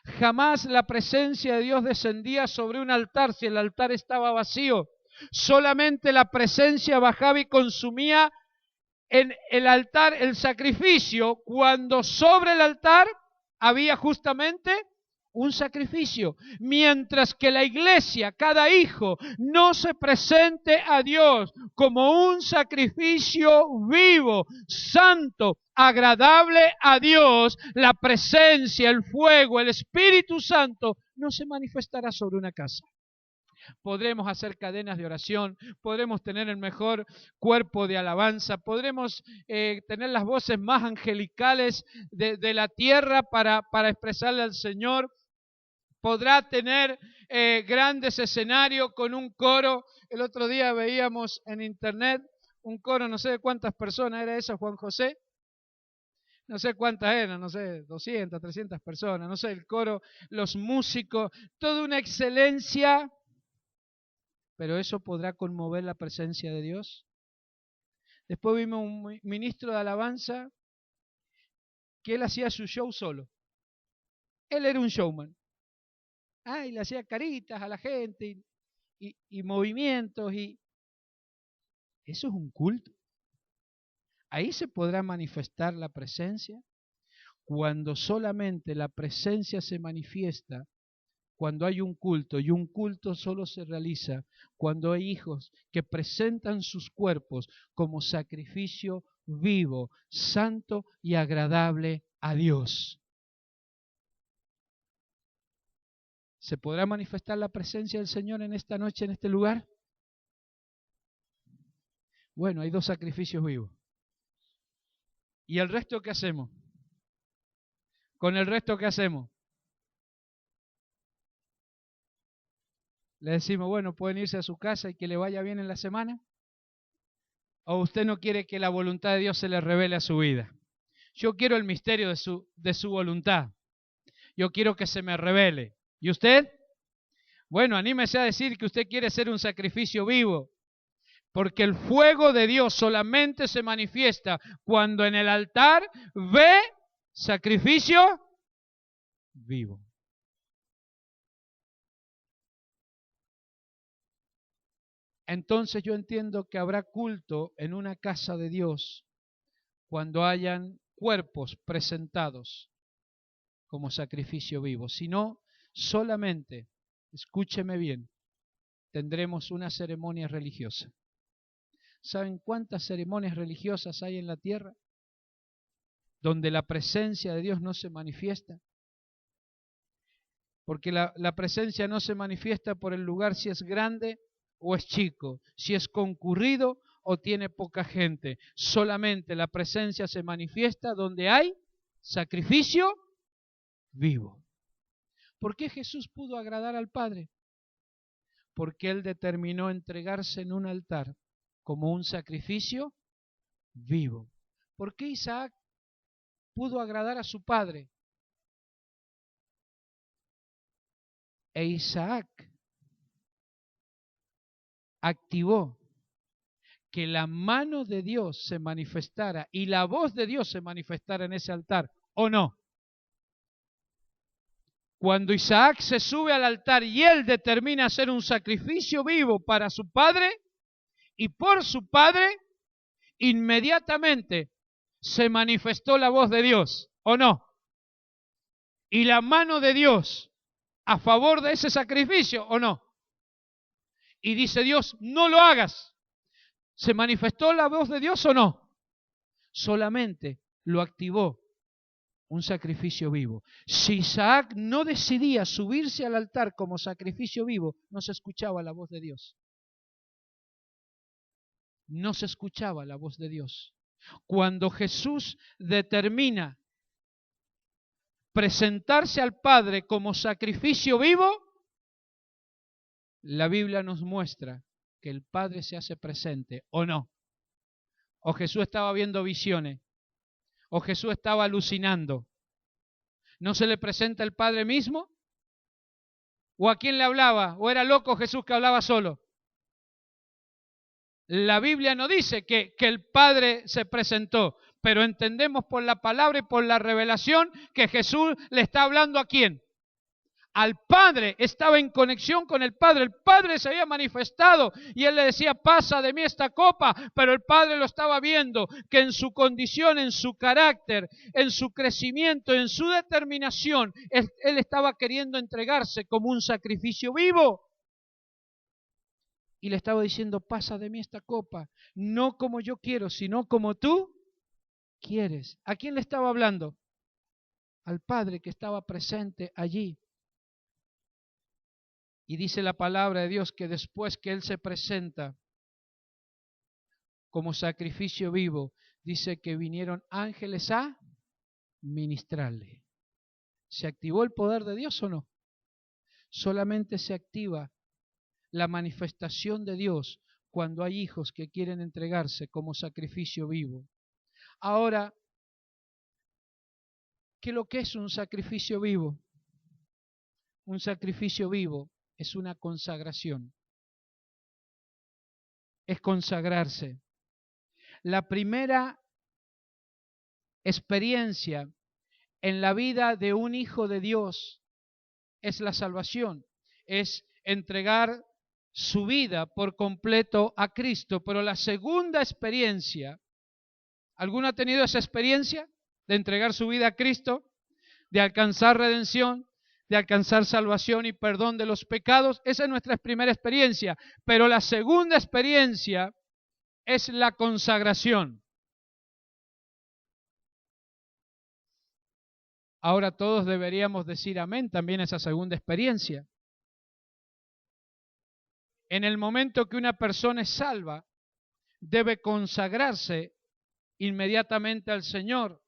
Jamás la presencia de Dios descendía sobre un altar si el altar estaba vacío. Solamente la presencia bajaba y consumía en el altar el sacrificio cuando sobre el altar había justamente un sacrificio. Mientras que la iglesia, cada hijo, no se presente a Dios como un sacrificio vivo, santo, agradable a Dios, la presencia, el fuego, el Espíritu Santo no se manifestará sobre una casa. Podremos hacer cadenas de oración, podremos tener el mejor cuerpo de alabanza, podremos tener las voces más angelicales de la tierra para expresarle al Señor. Podrá tener grandes escenarios con un coro. El otro día veíamos en internet un coro, no sé de cuántas personas era eso, Juan José. No sé cuántas eran, no sé, 200, 300 personas, no sé, el coro, los músicos, toda una excelencia. Pero eso podrá conmover la presencia de Dios. Después vimos un ministro de alabanza que él hacía su show solo. Él era un showman. Y le hacía caritas a la gente y movimientos. Y eso es un culto. Ahí se podrá manifestar la presencia. Cuando solamente la presencia se manifiesta, cuando hay un culto, y un culto solo se realiza cuando hay hijos que presentan sus cuerpos como sacrificio vivo, santo y agradable a Dios. ¿Se podrá manifestar la presencia del Señor en esta noche, en este lugar? Bueno, hay 2 sacrificios vivos. ¿Y el resto qué hacemos? Con el resto, ¿qué hacemos? Le decimos, bueno, pueden irse a su casa y que le vaya bien en la semana. ¿O usted no quiere que la voluntad de Dios se le revele a su vida? Yo quiero el misterio de su voluntad. Yo quiero que se me revele. ¿Y usted? Bueno, anímese a decir que usted quiere ser un sacrificio vivo. Porque el fuego de Dios solamente se manifiesta cuando en el altar ve sacrificio vivo. Entonces yo entiendo que habrá culto en una casa de Dios cuando hayan cuerpos presentados como sacrificio vivo. Si no, solamente, escúcheme bien, tendremos una ceremonia religiosa. ¿Saben cuántas ceremonias religiosas hay en la tierra donde la presencia de Dios no se manifiesta? Porque la presencia no se manifiesta por el lugar si es grande o es chico, si es concurrido o tiene poca gente. Solamente la presencia se manifiesta donde hay sacrificio vivo. ¿Por qué Jesús pudo agradar al Padre? Porque Él determinó entregarse en un altar como un sacrificio vivo. ¿Por qué Isaac pudo agradar a su padre? E Isaac activó que la mano de Dios se manifestara y la voz de Dios se manifestara en ese altar, ¿o no? Cuando Isaac se sube al altar y él determina hacer un sacrificio vivo para su padre y por su padre, inmediatamente se manifestó la voz de Dios, ¿o no? Y la mano de Dios a favor de ese sacrificio, ¿o no? Y dice Dios, no lo hagas. ¿Se manifestó la voz de Dios o no? Solamente lo activó un sacrificio vivo. Si Isaac no decidía subirse al altar como sacrificio vivo, no se escuchaba la voz de Dios. No se escuchaba la voz de Dios. Cuando Jesús determina presentarse al Padre como sacrificio vivo, la Biblia nos muestra que el Padre se hace presente, ¿o no? O Jesús estaba viendo visiones, o Jesús estaba alucinando. ¿No se le presenta el Padre mismo? ¿O a quién le hablaba? ¿O era loco Jesús que hablaba solo? La Biblia no dice que el Padre se presentó, pero entendemos por la palabra y por la revelación que Jesús le está hablando ¿a quién? Al Padre, estaba en conexión con el Padre se había manifestado y él le decía, pasa de mí esta copa, pero el Padre lo estaba viendo, que en su condición, en su carácter, en su crecimiento, en su determinación, él estaba queriendo entregarse como un sacrificio vivo. Y le estaba diciendo, pasa de mí esta copa, no como yo quiero, sino como tú quieres. ¿A quién le estaba hablando? Al Padre que estaba presente allí. Y dice la palabra de Dios que después que Él se presenta como sacrificio vivo, dice que vinieron ángeles a ministrarle. ¿Se activó el poder de Dios o no? Solamente se activa la manifestación de Dios cuando hay hijos que quieren entregarse como sacrificio vivo. Ahora, ¿qué es lo que es un sacrificio vivo? Un sacrificio vivo es una consagración. Es consagrarse. La primera experiencia en la vida de un hijo de Dios es la salvación, es entregar su vida por completo a Cristo. Pero la segunda experiencia, ¿alguno ha tenido esa experiencia de entregar su vida a Cristo, de alcanzar redención, de alcanzar salvación y perdón de los pecados? Esa es nuestra primera experiencia. Pero la segunda experiencia es la consagración. Ahora todos deberíamos decir amén también a esa segunda experiencia. En el momento que una persona es salva, debe consagrarse inmediatamente al Señor,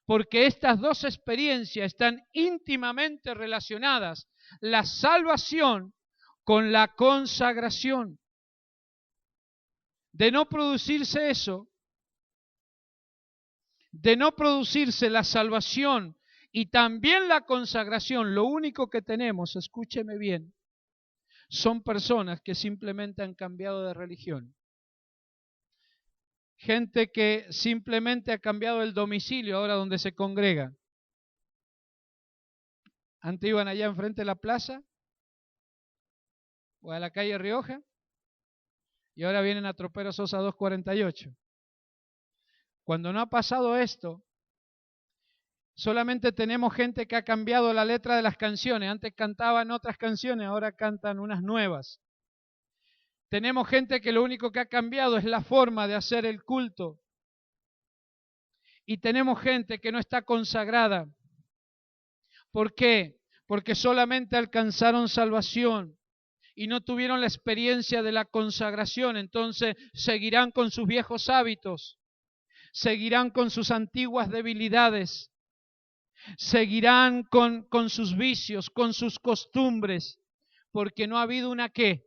porque estas dos experiencias están íntimamente relacionadas. La salvación con la consagración. De no producirse eso, de no producirse la salvación y también la consagración, lo único que tenemos, escúcheme bien, son personas que simplemente han cambiado de religión. Gente que simplemente ha cambiado el domicilio ahora donde se congrega. Antes iban allá enfrente de la plaza o a la calle Rioja y ahora vienen a Tropero Sosa 248. Cuando no ha pasado esto, solamente tenemos gente que ha cambiado la letra de las canciones. Antes cantaban otras canciones, ahora cantan unas nuevas. Tenemos gente que lo único que ha cambiado es la forma de hacer el culto. Y tenemos gente que no está consagrada. ¿Por qué? Porque solamente alcanzaron salvación y no tuvieron la experiencia de la consagración. Entonces seguirán con sus viejos hábitos, seguirán con sus antiguas debilidades, seguirán con sus vicios, con sus costumbres, porque no ha habido una ¿qué?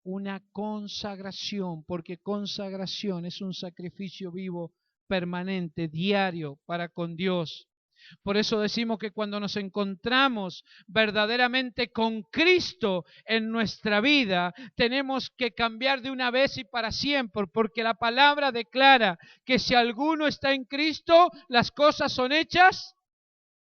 Una consagración, porque consagración es un sacrificio vivo, permanente, diario para con Dios. Por eso decimos que cuando nos encontramos verdaderamente con Cristo en nuestra vida, tenemos que cambiar de una vez y para siempre, porque la palabra declara que si alguno está en Cristo, las cosas son hechas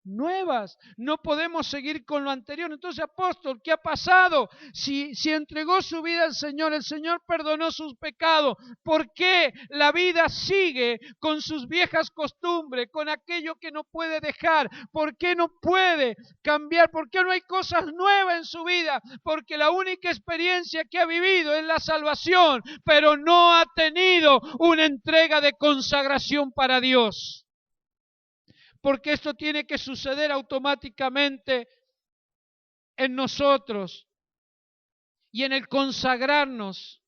nuevas. No podemos seguir con lo anterior. Entonces, apóstol, ¿qué ha pasado? Si entregó su vida al Señor, el Señor perdonó sus pecados, ¿por qué la vida sigue con sus viejas costumbres, con aquello que no puede dejar? ¿Por qué no puede cambiar? ¿Por qué no hay cosas nuevas en su vida? Porque la única experiencia que ha vivido es la salvación, pero no ha tenido una entrega de consagración para Dios. Porque esto tiene que suceder automáticamente en nosotros. Y en el consagrarnos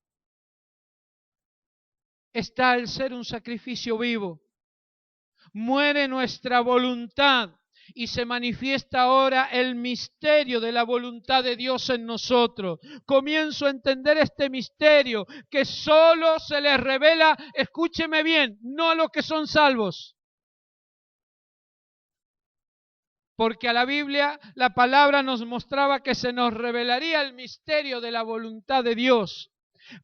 está el ser un sacrificio vivo. Muere nuestra voluntad y se manifiesta ahora el misterio de la voluntad de Dios en nosotros. Comienzo a entender este misterio que solo se les revela, escúcheme bien, no a los que son salvos. Porque a la Biblia, la palabra nos mostraba que se nos revelaría el misterio de la voluntad de Dios.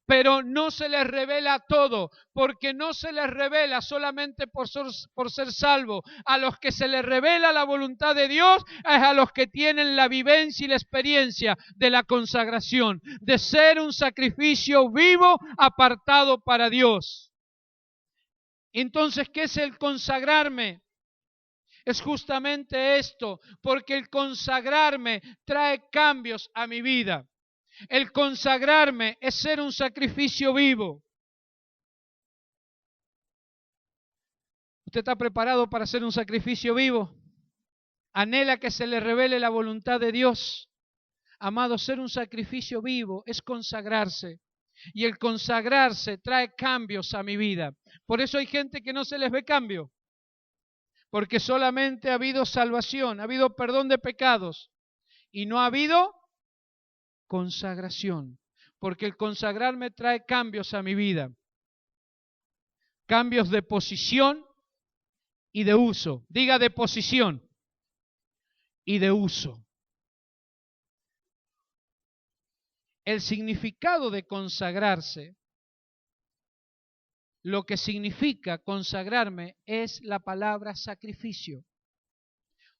Pero no se les revela todo, porque no se les revela solamente por ser salvo. A los que se les revela la voluntad de Dios es a los que tienen la vivencia y la experiencia de la consagración, de ser un sacrificio vivo apartado para Dios. Entonces, ¿qué es el consagrarme? Es justamente esto, porque el consagrarme trae cambios a mi vida. El consagrarme es ser un sacrificio vivo. ¿Usted está preparado para ser un sacrificio vivo? ¿Anhela que se le revele la voluntad de Dios? Amado, ser un sacrificio vivo es consagrarse. Y el consagrarse trae cambios a mi vida. Por eso hay gente que no se les ve cambio. Porque solamente ha habido salvación, ha habido perdón de pecados y no ha habido consagración. Porque el consagrarme trae cambios a mi vida. Cambios de posición y de uso. Diga de posición y de uso. El significado de consagrarse, lo que significa consagrarme es la palabra sacrificio.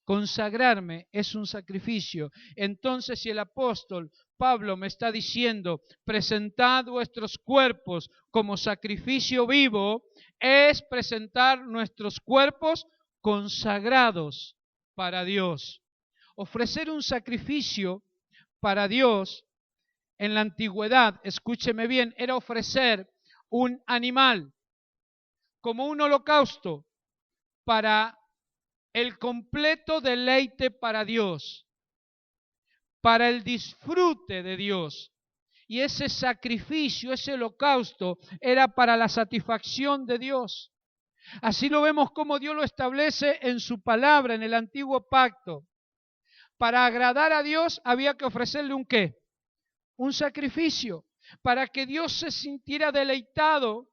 Consagrarme es un sacrificio. Entonces, si el apóstol Pablo me está diciendo, presentad vuestros cuerpos como sacrificio vivo, es presentar nuestros cuerpos consagrados para Dios. Ofrecer un sacrificio para Dios en la antigüedad, escúcheme bien, era ofrecer un animal como un holocausto para el completo deleite para Dios, para el disfrute de Dios. Y ese sacrificio, ese holocausto, era para la satisfacción de Dios. Así lo vemos como Dios lo establece en su palabra, en el antiguo pacto. Para agradar a Dios había que ofrecerle un ¿qué? un sacrificio, para que Dios se sintiera deleitado,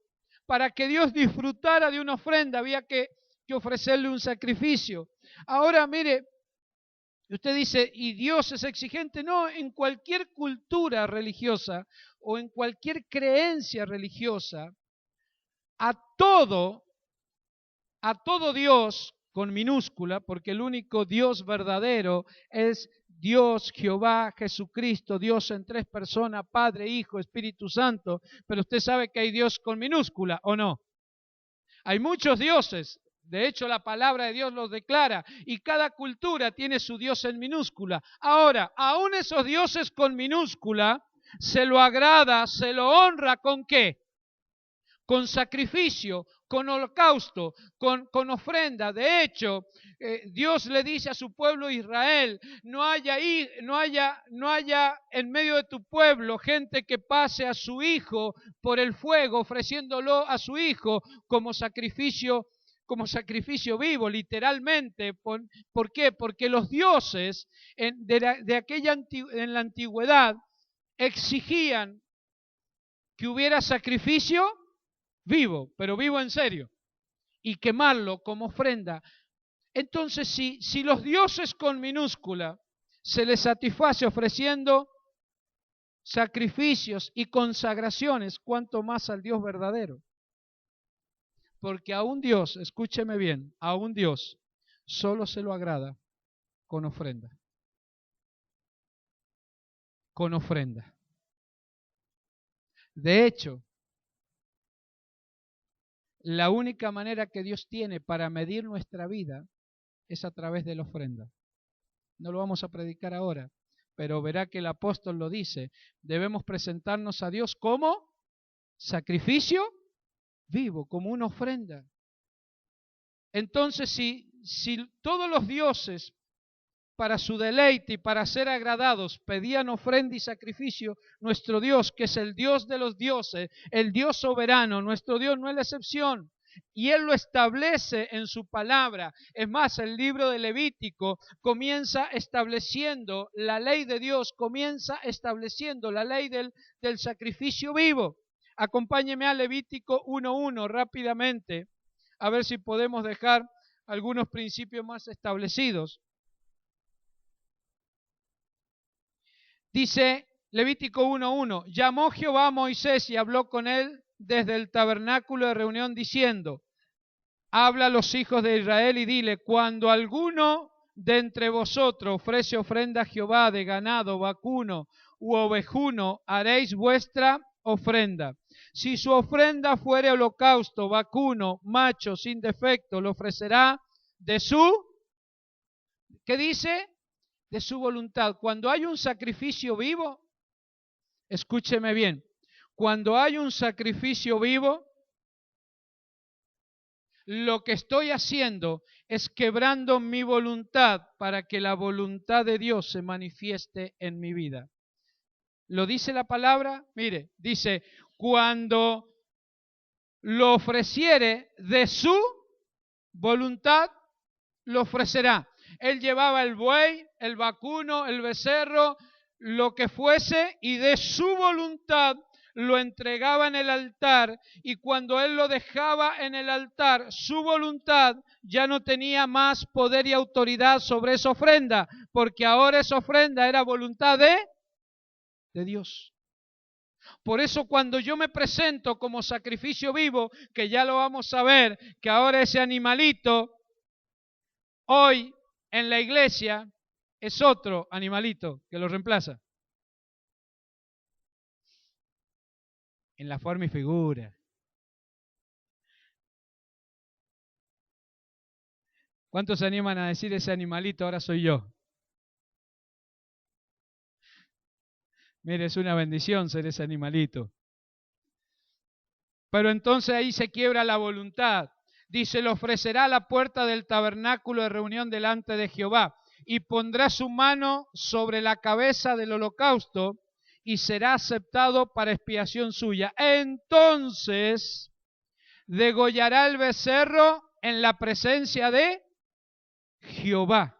para que Dios disfrutara de una ofrenda, había que ofrecerle un sacrificio. Ahora, mire, usted dice, ¿y Dios es exigente? No, en cualquier cultura religiosa o en cualquier creencia religiosa, a todo Dios con minúscula, porque el único Dios verdadero es Dios, Jehová, Jesucristo, Dios en tres personas, Padre, Hijo, Espíritu Santo, pero usted sabe que hay Dios con minúscula, ¿o no? Hay muchos dioses, de hecho la palabra de Dios los declara, y cada cultura tiene su Dios en minúscula. Ahora, aún esos dioses con minúscula, se lo agrada, se lo honra, ¿con qué? Con sacrificio, con holocausto, con ofrenda. De hecho, Dios le dice a su pueblo Israel, no haya en medio de tu pueblo gente que pase a su hijo por el fuego, ofreciéndolo a su hijo como sacrificio vivo, literalmente. ¿Por qué? Porque los dioses en la antigüedad exigían que hubiera sacrificio vivo, pero vivo en serio, y quemarlo como ofrenda. Entonces, si los dioses con minúscula se les satisface ofreciendo sacrificios y consagraciones, ¿cuánto más al Dios verdadero? Porque a un Dios, escúcheme bien, a un Dios solo se lo agrada con ofrenda. Con ofrenda. De hecho, la única manera que Dios tiene para medir nuestra vida es a través de la ofrenda. No lo vamos a predicar ahora, pero verá que el apóstol lo dice. Debemos presentarnos a Dios como sacrificio vivo, como una ofrenda. Entonces, si todos los dioses, para su deleite y para ser agradados, pedían ofrenda y sacrificio, nuestro Dios, que es el Dios de los dioses, el Dios soberano, nuestro Dios no es la excepción. Y Él lo establece en su palabra. Es más, el libro de Levítico comienza estableciendo la ley de Dios, comienza estableciendo la ley del sacrificio vivo. Acompáñeme a Levítico 1:1 rápidamente, a ver si podemos dejar algunos principios más establecidos. Dice Levítico 1:1, llamó Jehová a Moisés y habló con él desde el tabernáculo de reunión diciendo, habla a los hijos de Israel y dile, cuando alguno de entre vosotros ofrece ofrenda a Jehová de ganado, vacuno u ovejuno, haréis vuestra ofrenda. Si su ofrenda fuere holocausto, vacuno, macho, sin defecto, lo ofrecerá de su, ¿qué dice? De su voluntad. Cuando hay un sacrificio vivo, escúcheme bien, cuando hay un sacrificio vivo, lo que estoy haciendo es quebrando mi voluntad para que la voluntad de Dios se manifieste en mi vida. ¿Lo dice la palabra? Mire, dice, cuando lo ofreciere de su voluntad, lo ofrecerá. Él llevaba el buey, el vacuno, el becerro, lo que fuese, y de su voluntad lo entregaba en el altar, y cuando él lo dejaba en el altar, su voluntad ya no tenía más poder y autoridad sobre esa ofrenda, porque ahora esa ofrenda era voluntad de Dios. Por eso cuando yo me presento como sacrificio vivo, que ya lo vamos a ver, que ahora ese animalito, hoy en la iglesia, es otro animalito que lo reemplaza. En la forma y figura. ¿Cuántos se animan a decir ese animalito ahora soy yo? Mire, es una bendición ser ese animalito. Pero entonces ahí se quiebra la voluntad. Dice, lo ofrecerá a la puerta del tabernáculo de reunión delante de Jehová y pondrá su mano sobre la cabeza del holocausto y será aceptado para expiación suya. Entonces degollará el becerro en la presencia de Jehová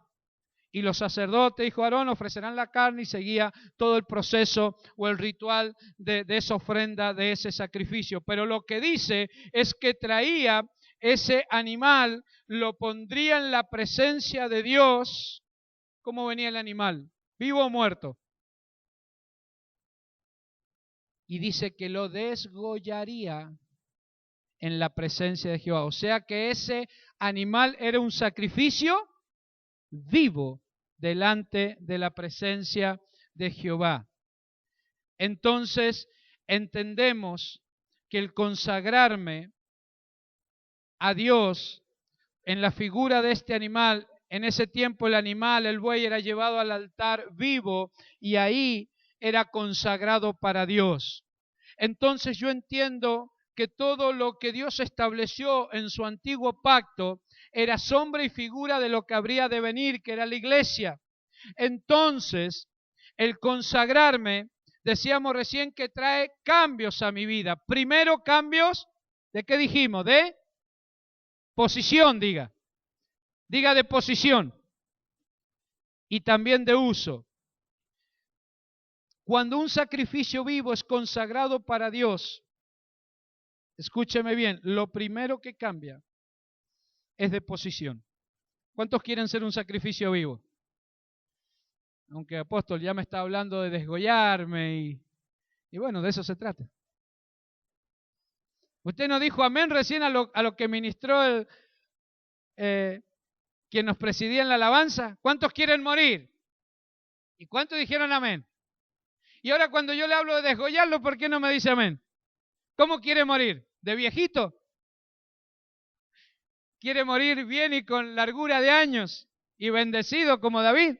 Y los sacerdotes, dijo Aarón, ofrecerán la carne y seguía todo el proceso o el ritual de esa ofrenda, de ese sacrificio. Pero lo que dice es que traía ese animal, lo pondría en la presencia de Dios. ¿Cómo venía el animal? ¿Vivo o muerto? Y dice que lo desgollaría en la presencia de Jehová. O sea que ese animal era un sacrificio vivo delante de la presencia de Jehová. Entonces entendemos que el consagrarme a Dios en la figura de este animal, en ese tiempo el animal, el buey, era llevado al altar vivo y ahí era consagrado para Dios. Entonces yo entiendo que todo lo que Dios estableció en su antiguo pacto era sombra y figura de lo que habría de venir, que era la iglesia. Entonces, el consagrarme, decíamos recién que trae cambios a mi vida. Primero cambios, ¿de qué dijimos? De posición, diga. Diga de posición. Y también de uso. Cuando un sacrificio vivo es consagrado para Dios, escúcheme bien, lo primero que cambia es de posición. ¿Cuántos quieren ser un sacrificio vivo? Aunque apóstol ya me está hablando de desgollarme y bueno, de eso se trata. Usted no dijo amén recién a lo que ministró quien nos presidía en la alabanza. ¿Cuántos quieren morir? ¿Y cuántos dijeron amén? Y ahora cuando yo le hablo de desgollarlo, ¿por qué no me dice amén? ¿Cómo quiere morir? ¿De viejito? ¿Quiere morir bien y con largura de años y bendecido como David?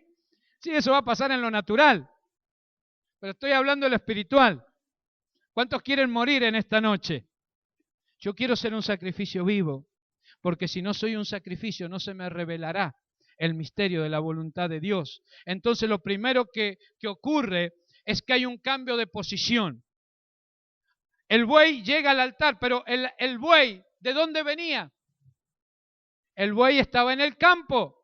Sí, eso va a pasar en lo natural. Pero estoy hablando de lo espiritual. ¿Cuántos quieren morir en esta noche? Yo quiero ser un sacrificio vivo, porque si no soy un sacrificio no se me revelará el misterio de la voluntad de Dios. Entonces lo primero que ocurre es que hay un cambio de posición. El buey llega al altar, pero el buey, ¿de dónde venía? El buey estaba en el campo.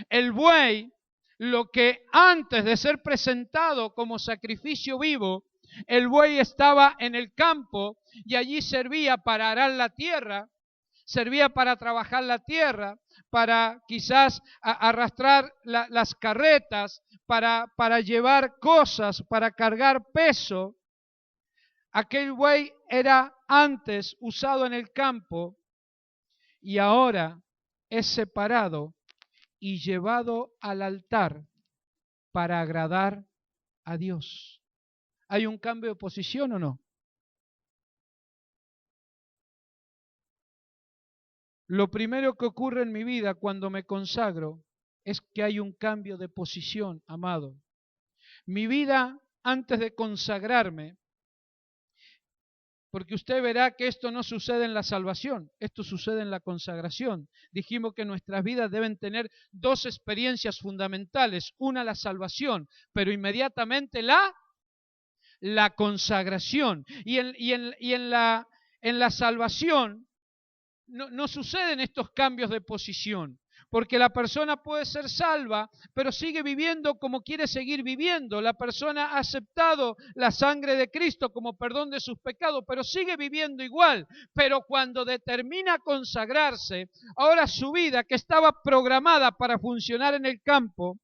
El buey, lo que antes de ser presentado como sacrificio vivo, el buey estaba en el campo y allí servía para arar la tierra, servía para trabajar la tierra, para quizás arrastrar las carretas, para llevar cosas, para cargar peso. Aquel buey era antes usado en el campo y ahora es separado y llevado al altar para agradar a Dios. ¿Hay un cambio de posición o no? Lo primero que ocurre en mi vida cuando me consagro es que hay un cambio de posición, amado. Mi vida antes de consagrarme, porque usted verá que esto no sucede en la salvación, esto sucede en la consagración. Dijimos que nuestras vidas deben tener dos experiencias fundamentales, una la salvación, pero inmediatamente la consagración. Y en la salvación no suceden estos cambios de posición, porque la persona puede ser salva, pero sigue viviendo como quiere seguir viviendo. La persona ha aceptado la sangre de Cristo como perdón de sus pecados, pero sigue viviendo igual. Pero cuando determina consagrarse, ahora su vida, que estaba programada para funcionar en el campo,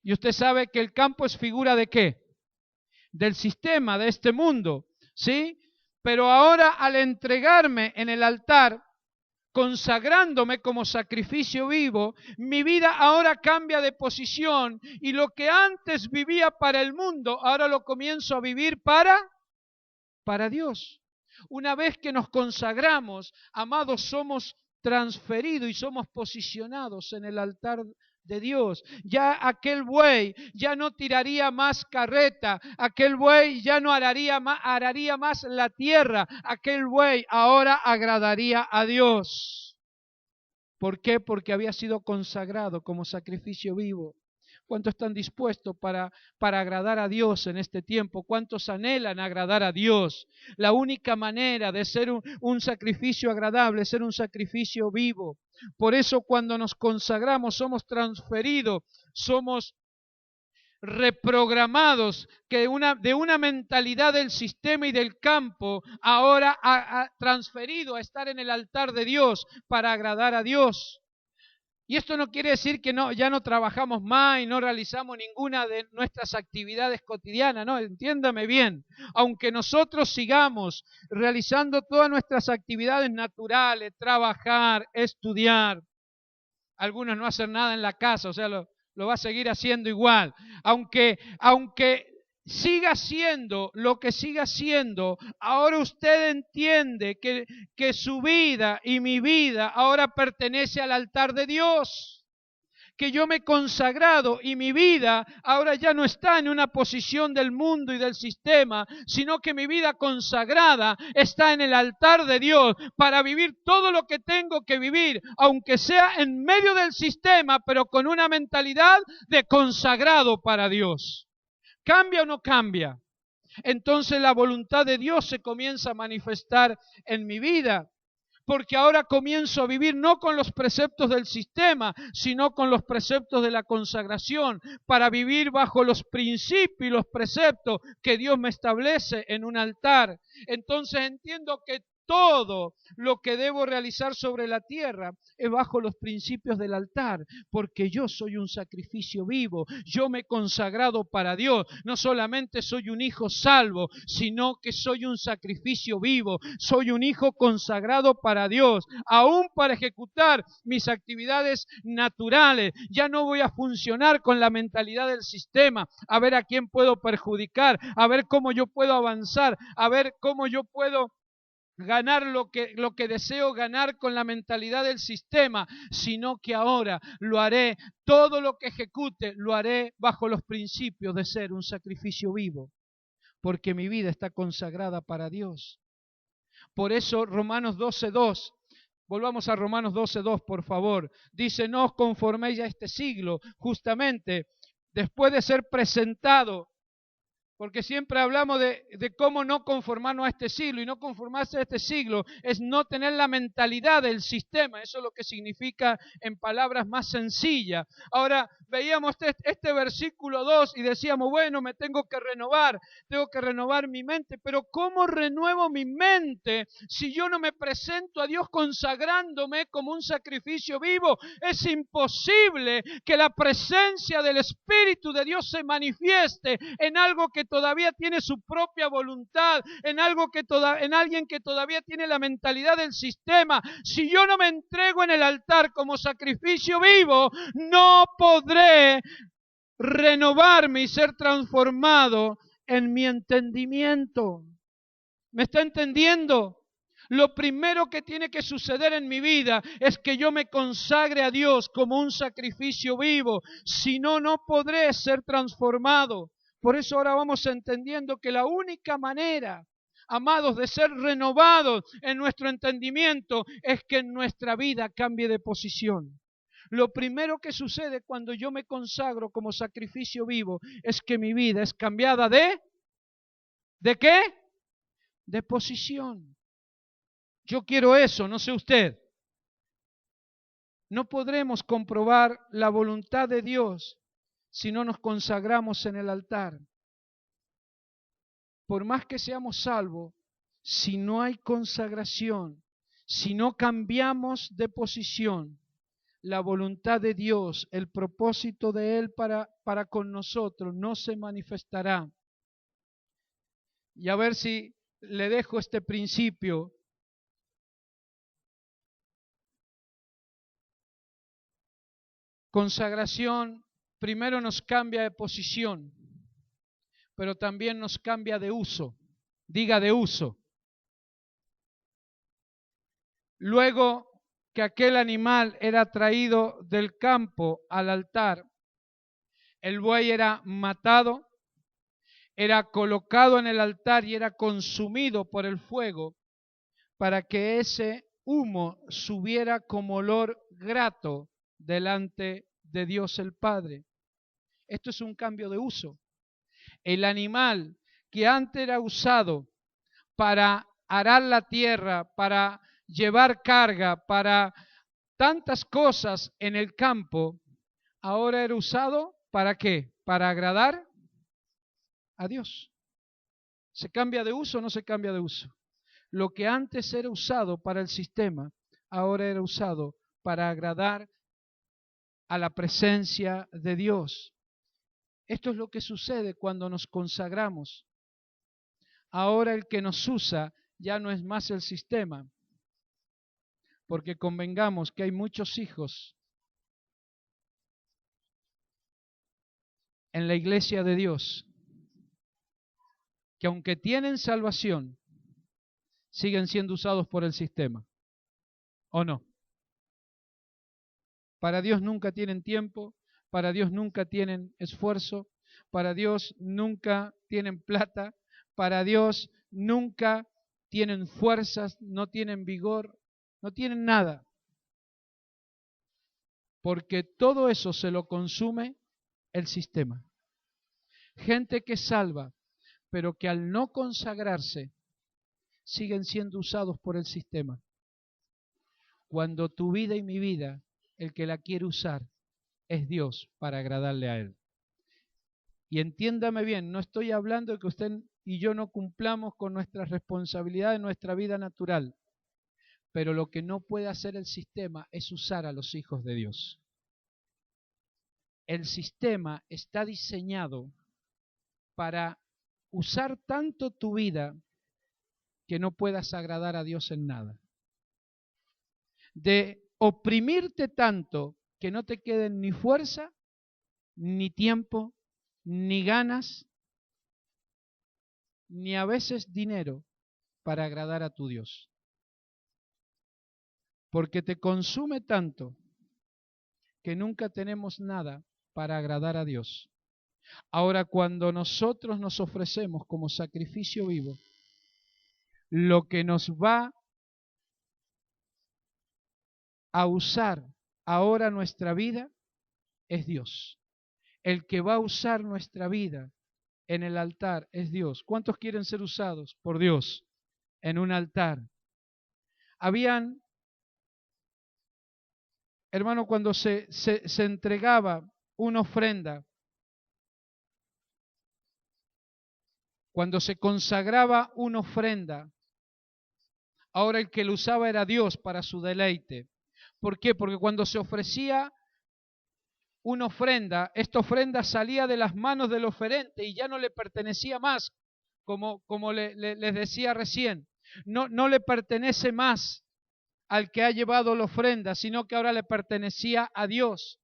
y usted sabe que el campo es figura ¿de qué? Del sistema, de este mundo, ¿sí? Pero ahora al entregarme en el altar, consagrándome como sacrificio vivo, mi vida ahora cambia de posición y lo que antes vivía para el mundo, ahora lo comienzo a vivir para Dios. Una vez que nos consagramos, amados, somos transferidos y somos posicionados en el altar de Dios. Ya aquel buey ya no tiraría más carreta, aquel buey ya no araría más la tierra, aquel buey ahora agradaría a Dios. ¿Por qué? Porque había sido consagrado como sacrificio vivo. ¿Cuántos están dispuestos para agradar a Dios en este tiempo? ¿Cuántos anhelan agradar a Dios? La única manera de ser un sacrificio agradable es ser un sacrificio vivo. Por eso cuando nos consagramos somos transferidos, somos reprogramados que de una mentalidad del sistema y del campo ahora ha transferido a estar en el altar de Dios para agradar a Dios. Y esto no quiere decir que ya no trabajamos más y no realizamos ninguna de nuestras actividades cotidianas, no, entiéndame bien. Aunque nosotros sigamos realizando todas nuestras actividades naturales, trabajar, estudiar, algunos no hacen nada en la casa, o sea, lo va a seguir haciendo igual. Aunque siga siendo lo que siga siendo, ahora usted entiende que su vida y mi vida ahora pertenece al altar de Dios. Que yo me he consagrado y mi vida ahora ya no está en una posición del mundo y del sistema, sino que mi vida consagrada está en el altar de Dios para vivir todo lo que tengo que vivir, aunque sea en medio del sistema, pero con una mentalidad de consagrado para Dios. ¿Cambia o no cambia? Entonces la voluntad de Dios se comienza a manifestar en mi vida. Porque ahora comienzo a vivir no con los preceptos del sistema, sino con los preceptos de la consagración, para vivir bajo los principios y los preceptos que Dios me establece en un altar. Entonces entiendo que todo lo que debo realizar sobre la tierra es bajo los principios del altar, porque yo soy un sacrificio vivo, yo me he consagrado para Dios, no solamente soy un hijo salvo, sino que soy un sacrificio vivo, soy un hijo consagrado para Dios, aún para ejecutar mis actividades naturales. Ya no voy a funcionar con la mentalidad del sistema, a ver a quién puedo perjudicar, a ver cómo yo puedo avanzar, a ver cómo yo puedo ganar lo que deseo ganar con la mentalidad del sistema, sino que ahora lo haré, todo lo que ejecute, lo haré bajo los principios de ser un sacrificio vivo, porque mi vida está consagrada para Dios. Por eso Romanos 12:2, volvamos a Romanos 12:2, por favor, dice, no os conforméis a este siglo, justamente después de ser presentado. Porque siempre hablamos de cómo no conformarnos a este siglo, y no conformarse a este siglo es no tener la mentalidad del sistema. Eso es lo que significa en palabras más sencillas. Ahora, veíamos este versículo 2 y decíamos, bueno, me tengo que renovar mi mente. Pero ¿cómo renuevo mi mente si yo no me presento a Dios consagrándome como un sacrificio vivo? Es imposible que la presencia del Espíritu de Dios se manifieste en algo que todavía tiene su propia voluntad, en alguien que todavía tiene la mentalidad del sistema. Si yo no me entrego en el altar como sacrificio vivo, no podré renovarme y ser transformado en mi entendimiento. ¿Me está entendiendo? Lo primero que tiene que suceder en mi vida es que yo me consagre a Dios como un sacrificio vivo. Si no, no podré ser transformado. Por eso ahora vamos entendiendo que la única manera, amados, de ser renovados en nuestro entendimiento es que en nuestra vida cambie de posición. Lo primero que sucede cuando yo me consagro como sacrificio vivo es que mi vida es cambiada ¿de qué? De posición. Yo quiero eso, no sé usted. No podremos comprobar la voluntad de Dios si no nos consagramos en el altar. Por más que seamos salvos, si no hay consagración, si no cambiamos de posición, la voluntad de Dios, el propósito de Él para con nosotros no se manifestará. Y a ver si le dejo este principio. Consagración primero nos cambia de posición, pero también nos cambia de uso. Diga de uso. Luego que aquel animal era traído del campo al altar, el buey era matado, era colocado en el altar y era consumido por el fuego para que ese humo subiera como olor grato delante de Dios el Padre. Esto es un cambio de uso. El animal que antes era usado para arar la tierra, para llevar carga, para tantas cosas en el campo, ahora era usado ¿para qué? Para agradar a Dios. ¿Se cambia de uso o no se cambia de uso? Lo que antes era usado para el sistema, ahora era usado para agradar a la presencia de Dios. Esto es lo que sucede cuando nos consagramos. Ahora el que nos usa ya no es más el sistema, porque convengamos que hay muchos hijos en la iglesia de Dios que aunque tienen salvación, siguen siendo usados por el sistema, ¿o no? Para Dios nunca tienen tiempo, para Dios nunca tienen esfuerzo, para Dios nunca tienen plata, para Dios nunca tienen fuerzas, no tienen vigor, no tienen nada. Porque todo eso se lo consume el sistema. Gente que salva, pero que al no consagrarse, siguen siendo usados por el sistema. Cuando tu vida y mi vida, el que la quiere usar es Dios para agradarle a Él. Y entiéndame bien, no estoy hablando de que usted y yo no cumplamos con nuestras responsabilidades en nuestra vida natural, pero lo que no puede hacer el sistema es usar a los hijos de Dios. El sistema está diseñado para usar tanto tu vida que no puedas agradar a Dios en nada. De oprimirte tanto que no te queden ni fuerza, ni tiempo, ni ganas, ni a veces dinero para agradar a tu Dios. Porque te consume tanto que nunca tenemos nada para agradar a Dios. Ahora, cuando nosotros nos ofrecemos como sacrificio vivo, lo que nos va a usar ahora nuestra vida es Dios. El que va a usar nuestra vida en el altar es Dios. ¿Cuántos quieren ser usados por Dios en un altar? Habían, hermano, cuando se entregaba una ofrenda, cuando se consagraba una ofrenda, ahora el que lo usaba era Dios para su deleite. ¿Por qué? Porque cuando se ofrecía una ofrenda, esta ofrenda salía de las manos del oferente y ya no le pertenecía más, como les decía recién. No le pertenece más al que ha llevado la ofrenda, sino que ahora le pertenecía a Dios.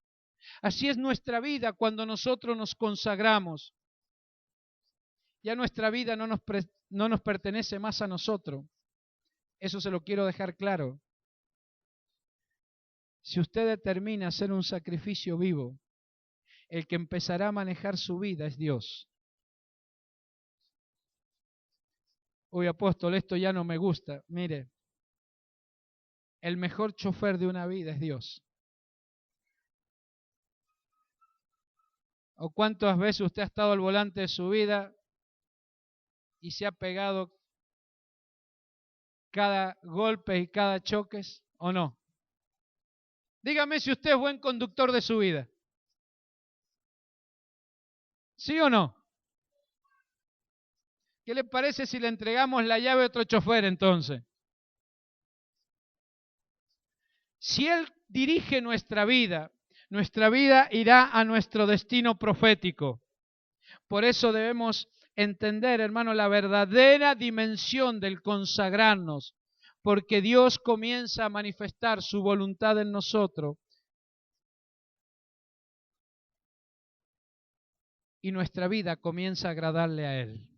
Así es nuestra vida cuando nosotros nos consagramos. Ya nuestra vida no nos pertenece más a nosotros. Eso se lo quiero dejar claro. Si usted determina hacer un sacrificio vivo, el que empezará a manejar su vida es Dios. Uy, apóstol, esto ya no me gusta. Mire, el mejor chofer de una vida es Dios. ¿O cuántas veces usted ha estado al volante de su vida y se ha pegado cada golpe y cada choque, o no? Dígame si usted es buen conductor de su vida. ¿Sí o no? ¿Qué le parece si le entregamos la llave a otro chofer entonces? Si Él dirige nuestra vida irá a nuestro destino profético. Por eso debemos entender, hermano, la verdadera dimensión del consagrarnos, porque Dios comienza a manifestar su voluntad en nosotros y nuestra vida comienza a agradarle a Él.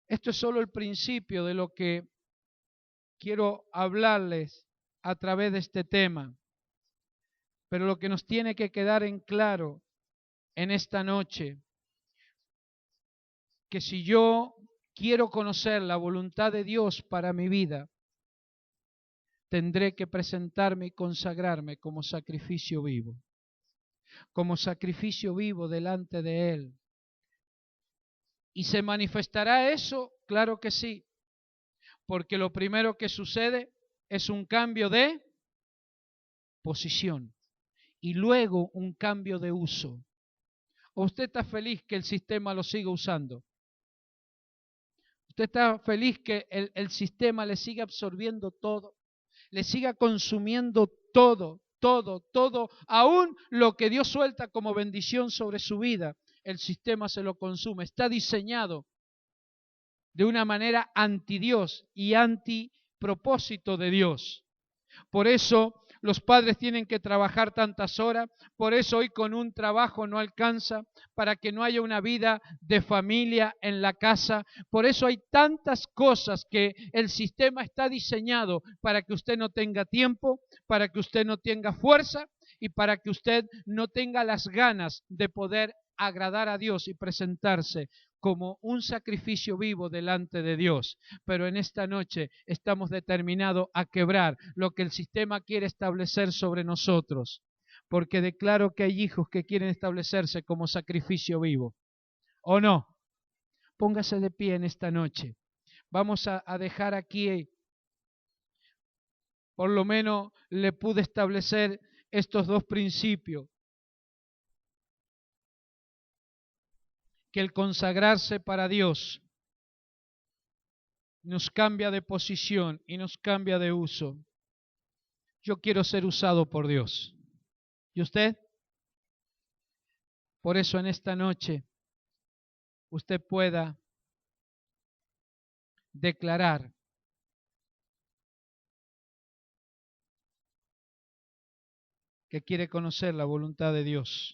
Esto es solo el principio de lo que quiero hablarles a través de este tema. Pero lo que nos tiene que quedar en claro en esta noche, que si yo quiero conocer la voluntad de Dios para mi vida, tendré que presentarme y consagrarme como sacrificio vivo. como sacrificio vivo delante de Él. ¿Y se manifestará eso? Claro que sí, porque lo primero que sucede es un cambio de posición y luego un cambio de uso. ¿O usted está feliz que el sistema lo siga usando? ¿Usted está feliz que el sistema le siga absorbiendo todo? Le siga consumiendo todo, aún lo que Dios suelta como bendición sobre su vida, el sistema se lo consume. Está diseñado de una manera anti Dios y anti propósito de Dios. Por eso los padres tienen que trabajar tantas horas, por eso hoy con un trabajo no alcanza, para que no haya una vida de familia en la casa. Por eso hay tantas cosas que el sistema está diseñado para que usted no tenga tiempo, para que usted no tenga fuerza y para que usted no tenga las ganas de poder agradar a Dios y presentarse como un sacrificio vivo delante de Dios. Pero en esta noche estamos determinados a quebrar lo que el sistema quiere establecer sobre nosotros, porque declaro que hay hijos que quieren establecerse como sacrificio vivo. ¿O no? Póngase de pie en esta noche. Vamos a dejar aquí, por lo menos le pude establecer estos dos principios. Que el consagrarse para Dios nos cambia de posición y nos cambia de uso. Yo quiero ser usado por Dios. ¿Y usted? Por eso en esta noche usted pueda declarar que quiere conocer la voluntad de Dios.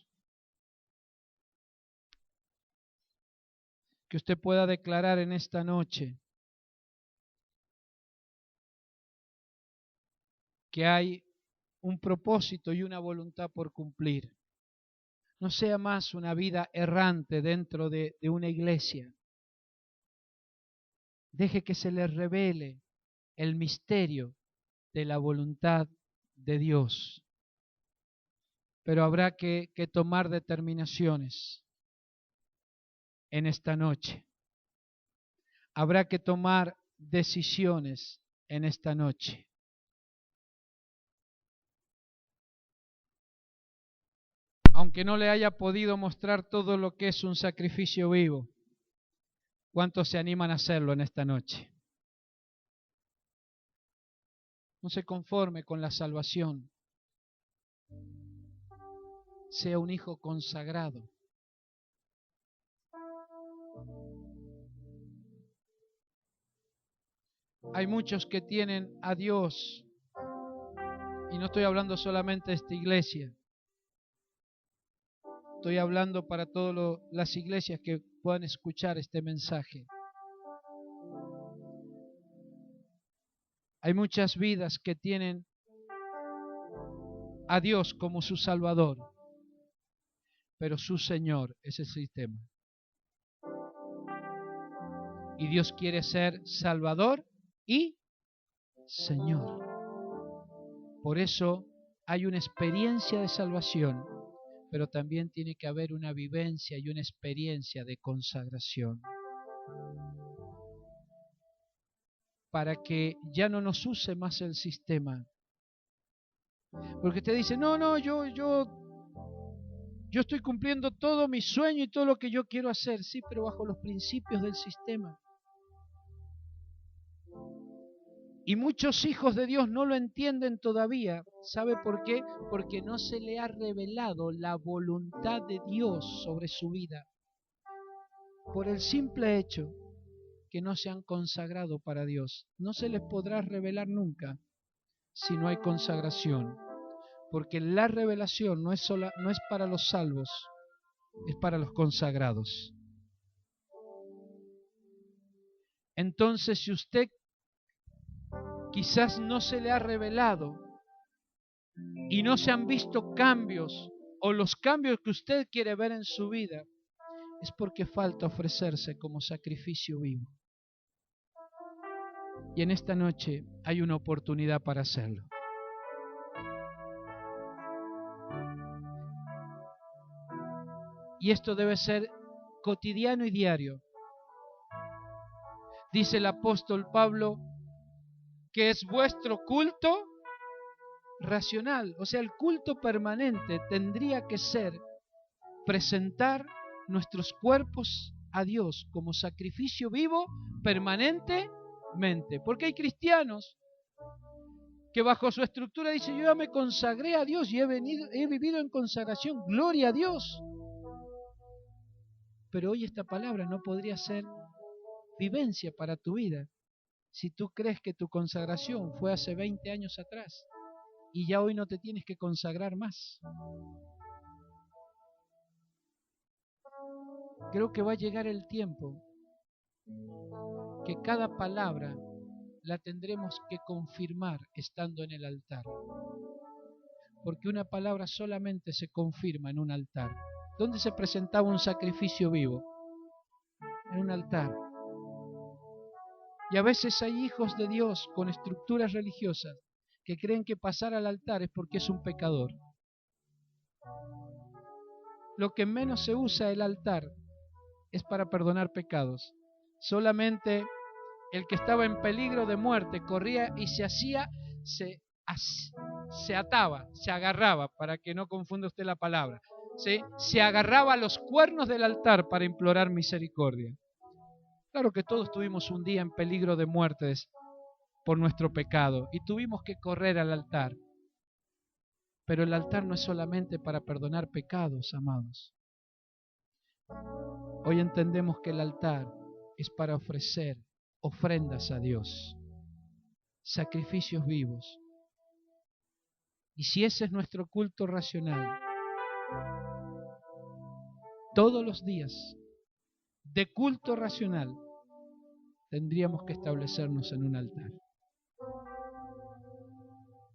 Que usted pueda declarar en esta noche que hay un propósito y una voluntad por cumplir. No sea más una vida errante dentro de una iglesia. Deje que se le revele el misterio de la voluntad de Dios. Pero habrá que tomar determinaciones en esta noche. Habrá que tomar decisiones en esta noche. Aunque no le haya podido mostrar todo lo que es un sacrificio vivo, ¿cuántos se animan a hacerlo en esta noche? No se conforme con la salvación. Sea un hijo consagrado. Hay muchos que tienen a Dios, y no estoy hablando solamente de esta iglesia, estoy hablando para todas las iglesias que puedan escuchar este mensaje. Hay muchas vidas que tienen a Dios como su Salvador, pero su Señor es el sistema. Y Dios quiere ser Salvador y Señor. Por eso hay una experiencia de salvación, pero también tiene que haber una vivencia y una experiencia de consagración. Para que ya no nos use más el sistema. Porque usted dice, no, yo estoy cumpliendo todo mi sueño y todo lo que yo quiero hacer. Sí, pero bajo los principios del sistema. Y muchos hijos de Dios no lo entienden todavía. ¿Sabe por qué? Porque no se le ha revelado la voluntad de Dios sobre su vida. Por el simple hecho que no se han consagrado para Dios. No se les podrá revelar nunca si no hay consagración. Porque la revelación no es para los salvos, es para los consagrados. Entonces, si usted quizás no se le ha revelado y no se han visto cambios o los cambios que usted quiere ver en su vida, es porque falta ofrecerse como sacrificio vivo. Y en esta noche hay una oportunidad para hacerlo. Y esto debe ser cotidiano y diario. Dice el apóstol Pablo que es vuestro culto racional. O sea, el culto permanente tendría que ser presentar nuestros cuerpos a Dios como sacrificio vivo permanentemente. Porque hay cristianos que bajo su estructura dicen: yo ya me consagré a Dios y he vivido en consagración, gloria a Dios. Pero hoy esta palabra no podría ser vivencia para tu vida si tú crees que tu consagración fue hace 20 años atrás y ya hoy no te tienes que consagrar más. Creo que va a llegar el tiempo que cada palabra la tendremos que confirmar estando en el altar. Porque una palabra solamente se confirma en un altar. ¿Dónde se presentaba un sacrificio vivo? En un altar. Y a veces hay hijos de Dios con estructuras religiosas que creen que pasar al altar es porque es un pecador. Lo que menos se usa el altar es para perdonar pecados. Solamente el que estaba en peligro de muerte corría y se ataba, se agarraba, para que no confunda usted la palabra, ¿sí? Se agarraba a los cuernos del altar para implorar misericordia. Claro que todos tuvimos un día en peligro de muerte por nuestro pecado y tuvimos que correr al altar. Pero el altar no es solamente para perdonar pecados, amados. Hoy entendemos que el altar es para ofrecer ofrendas a Dios, sacrificios vivos. Y si ese es nuestro culto racional, todos los días de culto racional tendríamos que establecernos en un altar.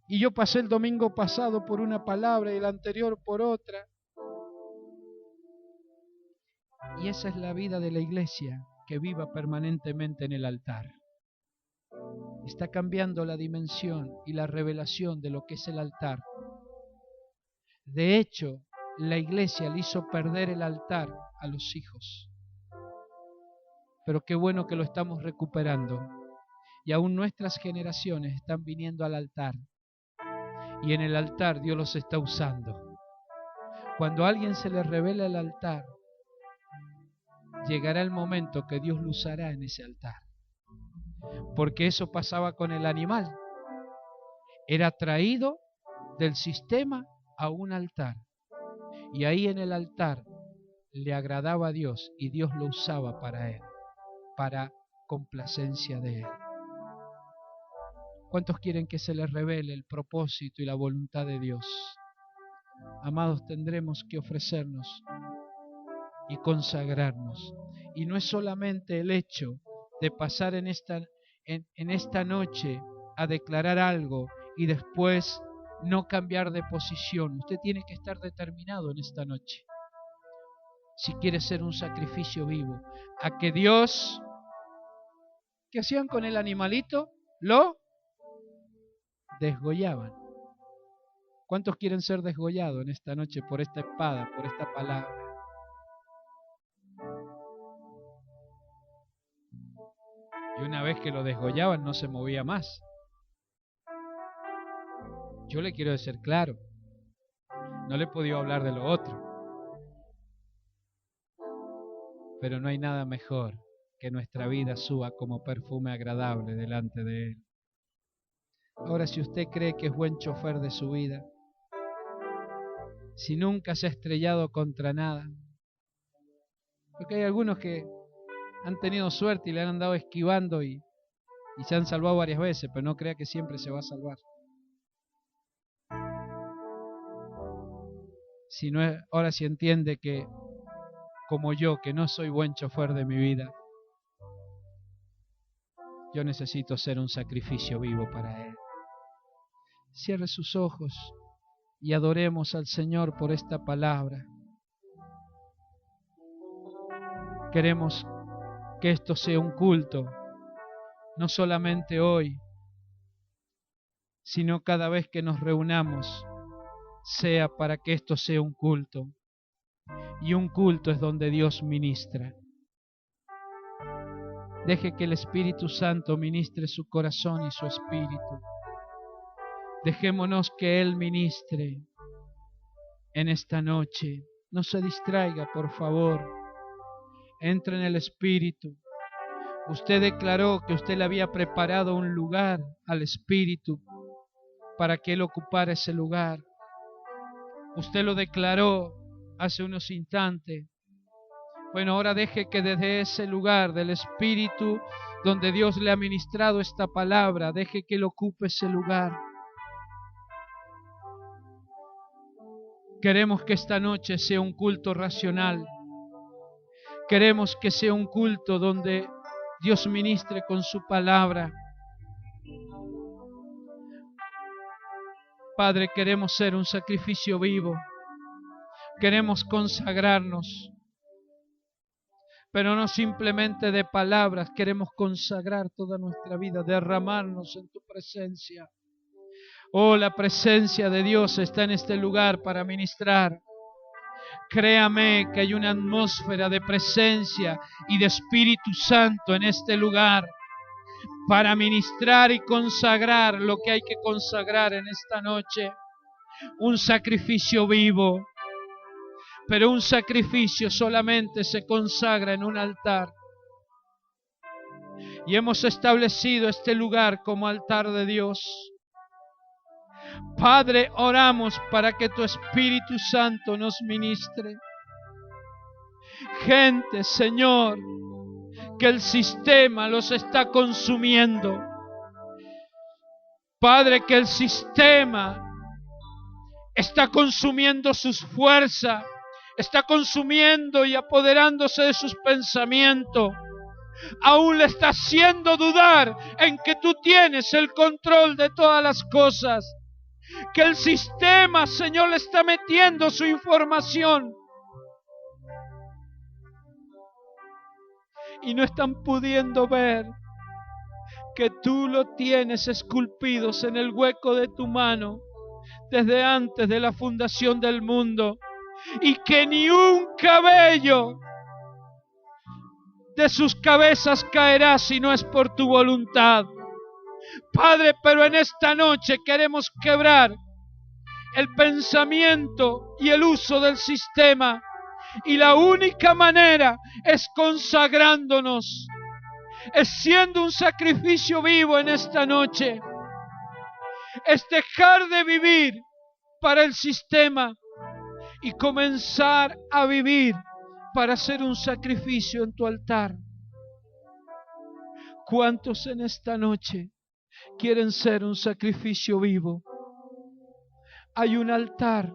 Y yo pasé el domingo pasado por una palabra y el anterior por otra. Y esa es la vida de la iglesia, que viva permanentemente en el altar. Está cambiando la dimensión y la revelación de lo que es el altar. De hecho, la iglesia le hizo perder el altar a los hijos. Pero qué bueno que lo estamos recuperando. Y aún nuestras generaciones están viniendo al altar. Y en el altar Dios los está usando. Cuando a alguien se le revela el altar, llegará el momento que Dios lo usará en ese altar. Porque eso pasaba con el animal. Era traído del sistema a un altar. Y ahí en el altar le agradaba a Dios y Dios lo usaba para él, para complacencia de él. ¿Cuántos quieren que se les revele el propósito y la voluntad de Dios? Amados, tendremos que ofrecernos y consagrarnos. Y no es solamente el hecho de pasar en esta noche a declarar algo y después no cambiar de posición. Usted tiene que estar determinado en esta noche, si quiere ser un sacrificio vivo, a que Dios, ¿qué hacían con el animalito? Lo desgollaban. ¿Cuántos quieren ser desgollados en esta noche por esta espada, por esta palabra? Y una vez que lo desgollaban no se movía más. Yo le quiero decir claro, no le he podido hablar de lo otro. Pero no hay nada mejor que nuestra vida suba como perfume agradable delante de Él. Ahora, si usted cree que es buen chofer de su vida, si nunca se ha estrellado contra nada, porque hay algunos que han tenido suerte y le han andado esquivando y se han salvado varias veces, pero no crea que siempre se va a salvar. Si no es, ahora si entiende que, como yo, que no soy buen chofer de mi vida, yo necesito ser un sacrificio vivo para Él. Cierre sus ojos y adoremos al Señor por esta palabra. Queremos que esto sea un culto, no solamente hoy, sino cada vez que nos reunamos, sea para que esto sea un culto. Y un culto es donde Dios ministra. Deje que el Espíritu Santo ministre su corazón y su espíritu. Dejémonos que Él ministre en esta noche. No se distraiga, por favor. Entre en el Espíritu. Usted declaró que usted le había preparado un lugar al Espíritu para que Él ocupara ese lugar. Usted lo declaró hace unos instantes. Bueno, ahora deje que desde ese lugar del Espíritu, donde Dios le ha ministrado esta palabra, deje que Él ocupe ese lugar. Queremos que esta noche sea un culto racional. Queremos que sea un culto donde Dios ministre con su palabra. Padre, queremos ser un sacrificio vivo. Queremos consagrarnos. Pero no simplemente de palabras, queremos consagrar toda nuestra vida, derramarnos en tu presencia. Oh, la presencia de Dios está en este lugar para ministrar. Créame que hay una atmósfera de presencia y de Espíritu Santo en este lugar para ministrar y consagrar lo que hay que consagrar en esta noche. Un sacrificio vivo. Pero un sacrificio solamente se consagra en un altar. Y hemos establecido este lugar como altar de Dios. Padre, oramos para que tu Espíritu Santo nos ministre. Gente, Señor, que el sistema los está consumiendo. Padre, que el sistema está consumiendo sus fuerzas. Está consumiendo y apoderándose de sus pensamientos. Aún le está haciendo dudar en que tú tienes el control de todas las cosas. Que el sistema, Señor, le está metiendo su información. Y no están pudiendo ver que tú lo tienes esculpidos en el hueco de tu mano desde antes de la fundación del mundo. Y que ni un cabello de sus cabezas caerá si no es por tu voluntad. Padre, pero en esta noche queremos quebrar el pensamiento y el uso del sistema. Y la única manera es consagrándonos, es siendo un sacrificio vivo en esta noche. Es dejar de vivir para el sistema y comenzar a vivir para hacer un sacrificio en tu altar. ¿Cuántos en esta noche quieren ser un sacrificio vivo? Hay un altar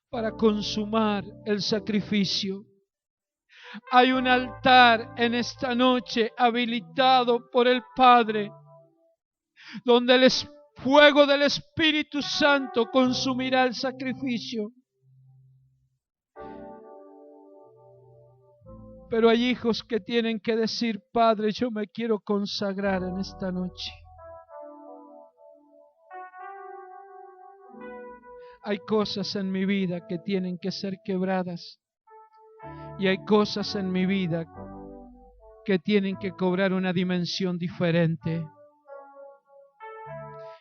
para consumar el sacrificio. Hay un altar en esta noche habilitado por el Padre, donde el fuego del Espíritu Santo consumirá el sacrificio. Pero hay hijos que tienen que decir: Padre, yo me quiero consagrar en esta noche. Hay cosas en mi vida que tienen que ser quebradas. Y hay cosas en mi vida que tienen que cobrar una dimensión diferente.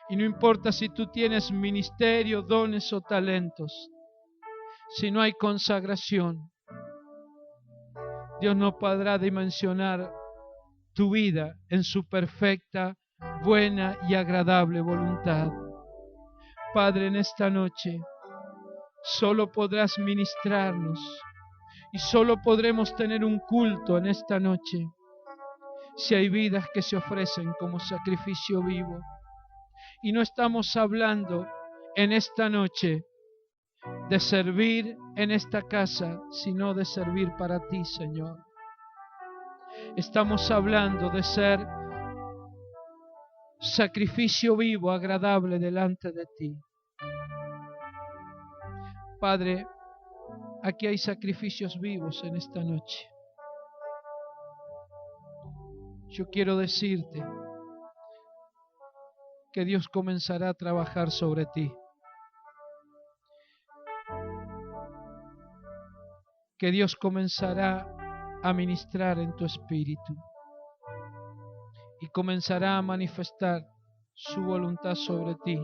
Y no importa si tú tienes ministerio, dones o talentos, si no hay consagración, Dios no podrá dimensionar tu vida en su perfecta, buena y agradable voluntad. Padre, en esta noche solo podrás ministrarnos y solo podremos tener un culto en esta noche si hay vidas que se ofrecen como sacrificio vivo. Y no estamos hablando en esta noche de servir en esta casa, sino de servir para ti, Señor. Estamos hablando de ser sacrificio vivo, agradable delante de ti. Padre, aquí hay sacrificios vivos en esta noche. Yo quiero decirte que Dios comenzará a trabajar sobre ti. que Dios comenzará a ministrar en tu espíritu y comenzará a manifestar su voluntad sobre ti.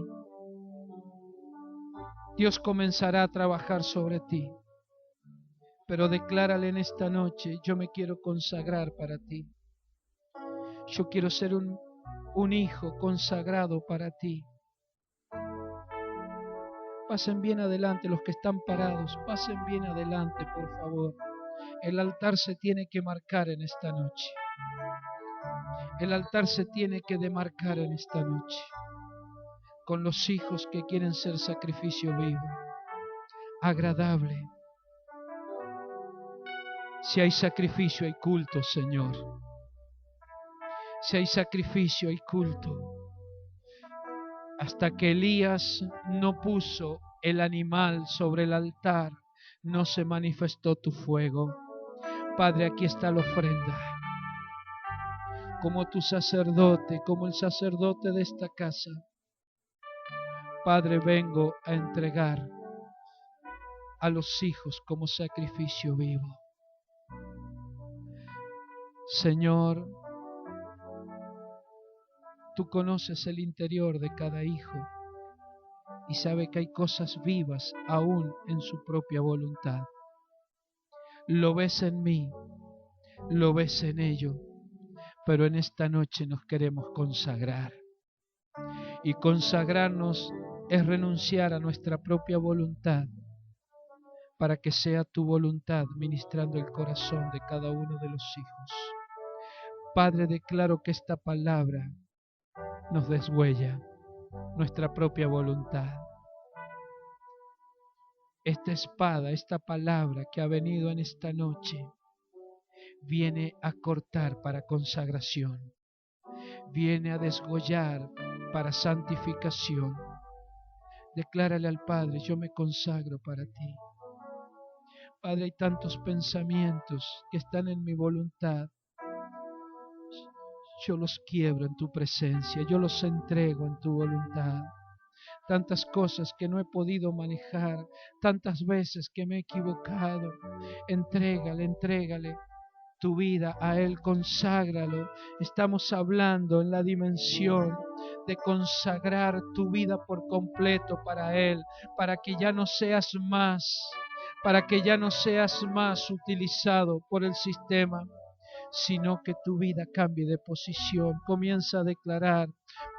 Dios comenzará a trabajar sobre ti. Pero declárale en esta noche: yo me quiero consagrar para ti. Yo quiero ser un hijo consagrado para ti. Pasen bien adelante los que están parados. Pasen bien adelante, por favor. El altar se tiene que marcar en esta noche. El altar se tiene que demarcar en esta noche. Con los hijos que quieren ser sacrificio vivo, agradable. Si hay sacrificio, hay culto, Señor. Si hay sacrificio, hay culto. Hasta que Elías no puso el animal sobre el altar, no se manifestó tu fuego. Padre, aquí está la ofrenda. Como tu sacerdote, como el sacerdote de esta casa, Padre, vengo a entregar a los hijos como sacrificio vivo. Señor, tú conoces el interior de cada hijo y sabes que hay cosas vivas aún en su propia voluntad. Lo ves en mí, lo ves en ello, pero en esta noche nos queremos consagrar. Y consagrarnos es renunciar a nuestra propia voluntad para que sea tu voluntad ministrando el corazón de cada uno de los hijos. Padre, declaro que esta palabra nos deshuella nuestra propia voluntad. Esta espada, esta palabra que ha venido en esta noche, viene a cortar para consagración, viene a desgollar para santificación. Declárale al Padre: yo me consagro para ti. Padre, hay tantos pensamientos que están en mi voluntad. Yo los quiebro en tu presencia, yo los entrego en tu voluntad. Tantas cosas que no he podido manejar, tantas veces que me he equivocado. Entrégale tu vida a Él, conságralo. Estamos hablando en la dimensión de consagrar tu vida por completo para Él, para que ya no seas más utilizado por el sistema, sino que tu vida cambie de posición. Comienza a declarar: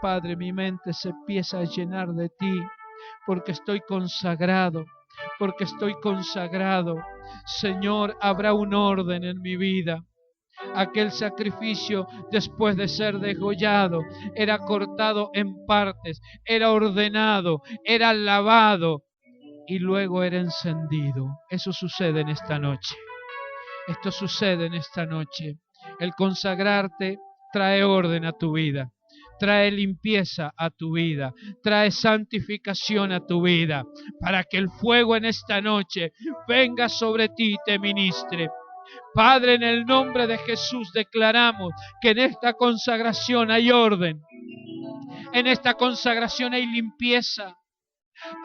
Padre, mi mente se empieza a llenar de ti, porque estoy consagrado, Señor, habrá un orden en mi vida. Aquel sacrificio, después de ser degollado, era cortado en partes, era ordenado, era lavado y luego era encendido. Eso sucede en esta noche. Esto sucede en esta noche. El consagrarte trae orden a tu vida, trae limpieza a tu vida, trae santificación a tu vida, para que el fuego en esta noche venga sobre ti y te ministre. Padre, en el nombre de Jesús declaramos que en esta consagración hay orden, en esta consagración hay limpieza,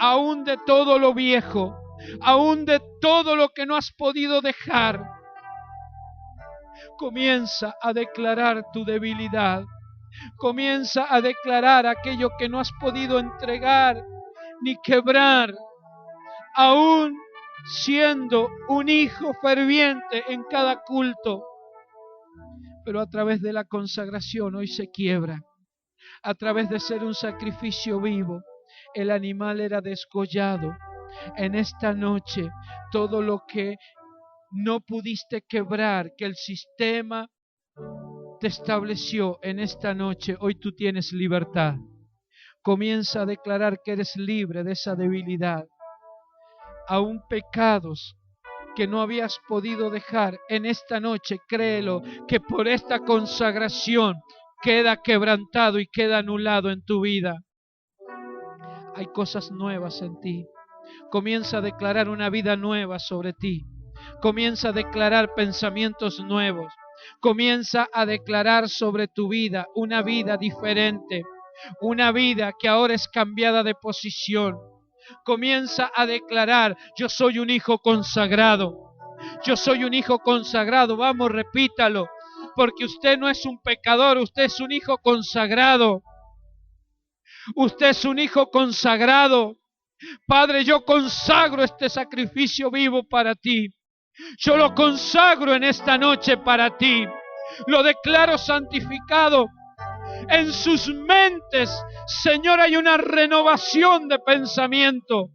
aún de todo lo viejo, aún de todo lo que no has podido dejar. Comienza a declarar tu debilidad. Comienza a declarar aquello que no has podido entregar ni quebrar. Aún siendo un hijo ferviente en cada culto. Pero a través de la consagración hoy se quiebra. A través de ser un sacrificio vivo, el animal era desgollado. En esta noche, todo lo que no pudiste quebrar, que el sistema te estableció en esta noche, hoy tú tienes libertad. Comienza a declarar que eres libre de esa debilidad. Aún pecados que no habías podido dejar, en esta noche créelo, que por esta consagración queda quebrantado y queda anulado en tu vida. Hay cosas nuevas en ti. Comienza a declarar una vida nueva sobre ti. Comienza a declarar pensamientos nuevos. Comienza a declarar sobre tu vida una vida diferente. Una vida que ahora es cambiada de posición. Comienza a declarar: yo soy un hijo consagrado. Yo soy un hijo consagrado. Vamos, repítalo. Porque usted no es un pecador, usted es un hijo consagrado. Usted es un hijo consagrado. Padre, yo consagro este sacrificio vivo para ti. Yo lo consagro en esta noche para ti. Lo declaro santificado. En sus mentes, Señor, hay una renovación de pensamiento.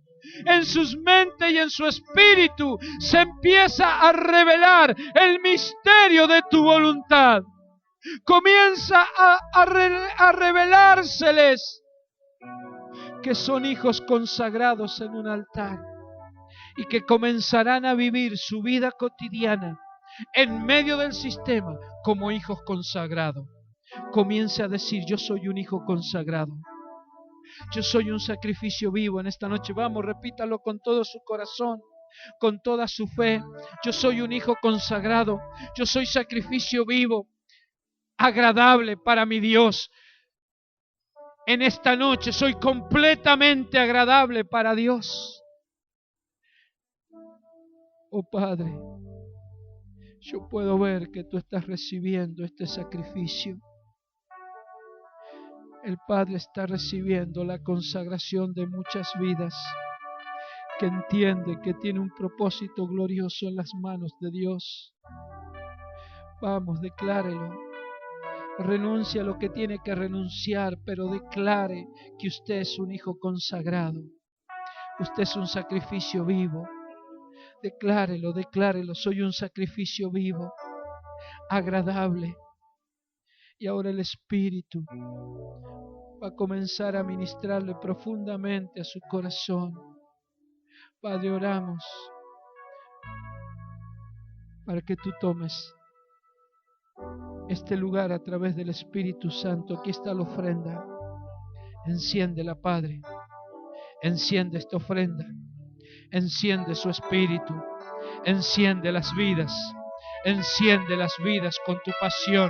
En sus mentes y en su espíritu se empieza a revelar el misterio de tu voluntad. Comienza a revelárseles que son hijos consagrados en un altar y que comenzarán a vivir su vida cotidiana en medio del sistema como hijos consagrados. Comience a decir: yo soy un hijo consagrado. Yo soy un sacrificio vivo en esta noche. Vamos, repítalo con todo su corazón, con toda su fe. Yo soy un hijo consagrado. Yo soy sacrificio vivo, agradable para mi Dios. En esta noche soy completamente agradable para Dios. Oh Padre, yo puedo ver que tú estás recibiendo este sacrificio. El Padre está recibiendo la consagración de muchas vidas que entiende que tiene un propósito glorioso en las manos de Dios. Vamos, declárelo. Renuncie a lo que tiene que renunciar, pero declare que usted es un hijo consagrado. Usted es un sacrificio vivo. Declárelo, declárelo. Soy un sacrificio vivo, agradable. Y ahora el Espíritu va a comenzar a ministrarle profundamente a su corazón. Padre, oramos para que tú tomes este lugar a través del Espíritu Santo. Aquí está la ofrenda. Enciéndela, Padre. Enciende esta ofrenda. Enciende su espíritu. Enciende las vidas. Enciende las vidas con tu pasión.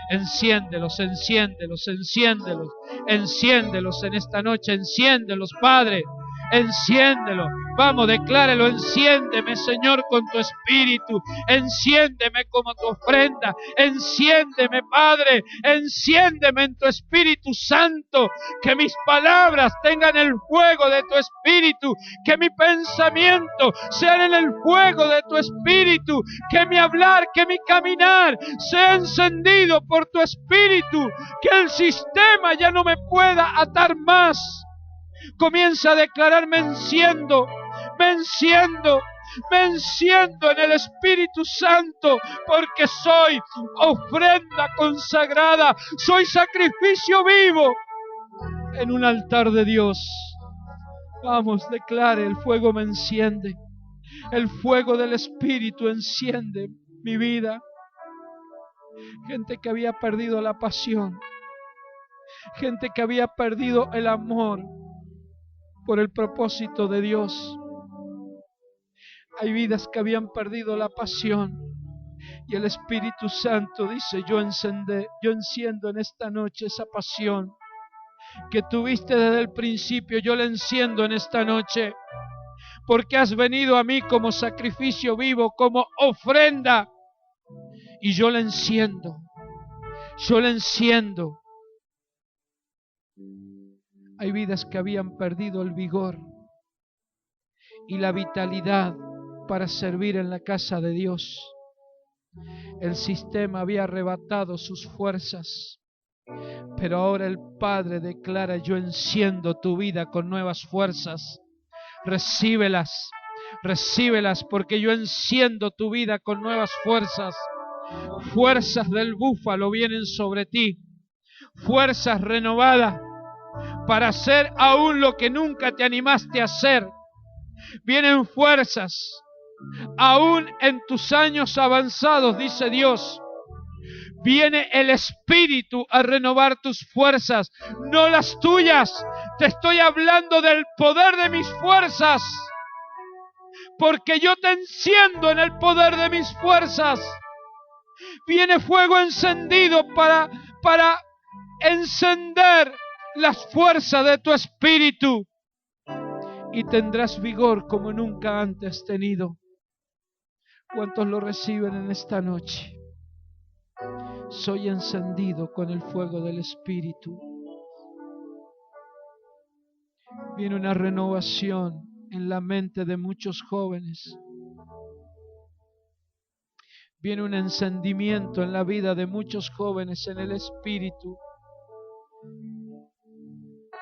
Enciéndelos, enciéndelos, enciéndelos. Enciéndelos en esta noche. Enciéndelos, Padre. Enciéndelo. Vamos, declárelo. Enciéndeme, Señor, con tu espíritu. Enciéndeme como tu ofrenda. Enciéndeme, Padre. Enciéndeme en tu Espíritu Santo. Que mis palabras tengan el fuego de tu espíritu. Que mi pensamiento sea en el fuego de tu espíritu. Que mi hablar, que mi caminar sea encendido por tu espíritu. Que el sistema ya no me pueda atar más. Comienza a declarar: me enciendo, me enciendo, me enciendo en el Espíritu Santo, porque soy ofrenda consagrada, soy sacrificio vivo en un altar de Dios. Vamos, declare: el fuego me enciende, el fuego del Espíritu enciende mi vida. Gente que había perdido la pasión, gente que había perdido el amor por el propósito de Dios. Hay vidas que habían perdido la pasión y el Espíritu Santo dice: yo enciendo en esta noche esa pasión que tuviste desde el principio. Yo la enciendo en esta noche porque has venido a mí como sacrificio vivo, como ofrenda, y yo la enciendo. Yo la enciendo. Hay vidas que habían perdido el vigor y la vitalidad para servir en la casa de Dios. El sistema había arrebatado sus fuerzas, pero ahora el Padre declara: yo enciendo tu vida con nuevas fuerzas. Recíbelas, recíbelas, porque yo enciendo tu vida con nuevas fuerzas. Fuerzas del búfalo vienen sobre ti, fuerzas renovadas para hacer aún lo que nunca te animaste a hacer. Vienen fuerzas, aún en tus años avanzados, dice Dios. Viene el Espíritu a renovar tus fuerzas, no las tuyas. Te estoy hablando del poder de mis fuerzas, porque yo te enciendo en el poder de mis fuerzas. Viene fuego encendido para encender las fuerzas de tu espíritu, y tendrás vigor como nunca antes tenido. ¿Cuántos lo reciben en esta noche? Soy encendido con el fuego del Espíritu. Viene una renovación en la mente de muchos jóvenes. Viene un encendimiento en la vida de muchos jóvenes en el Espíritu.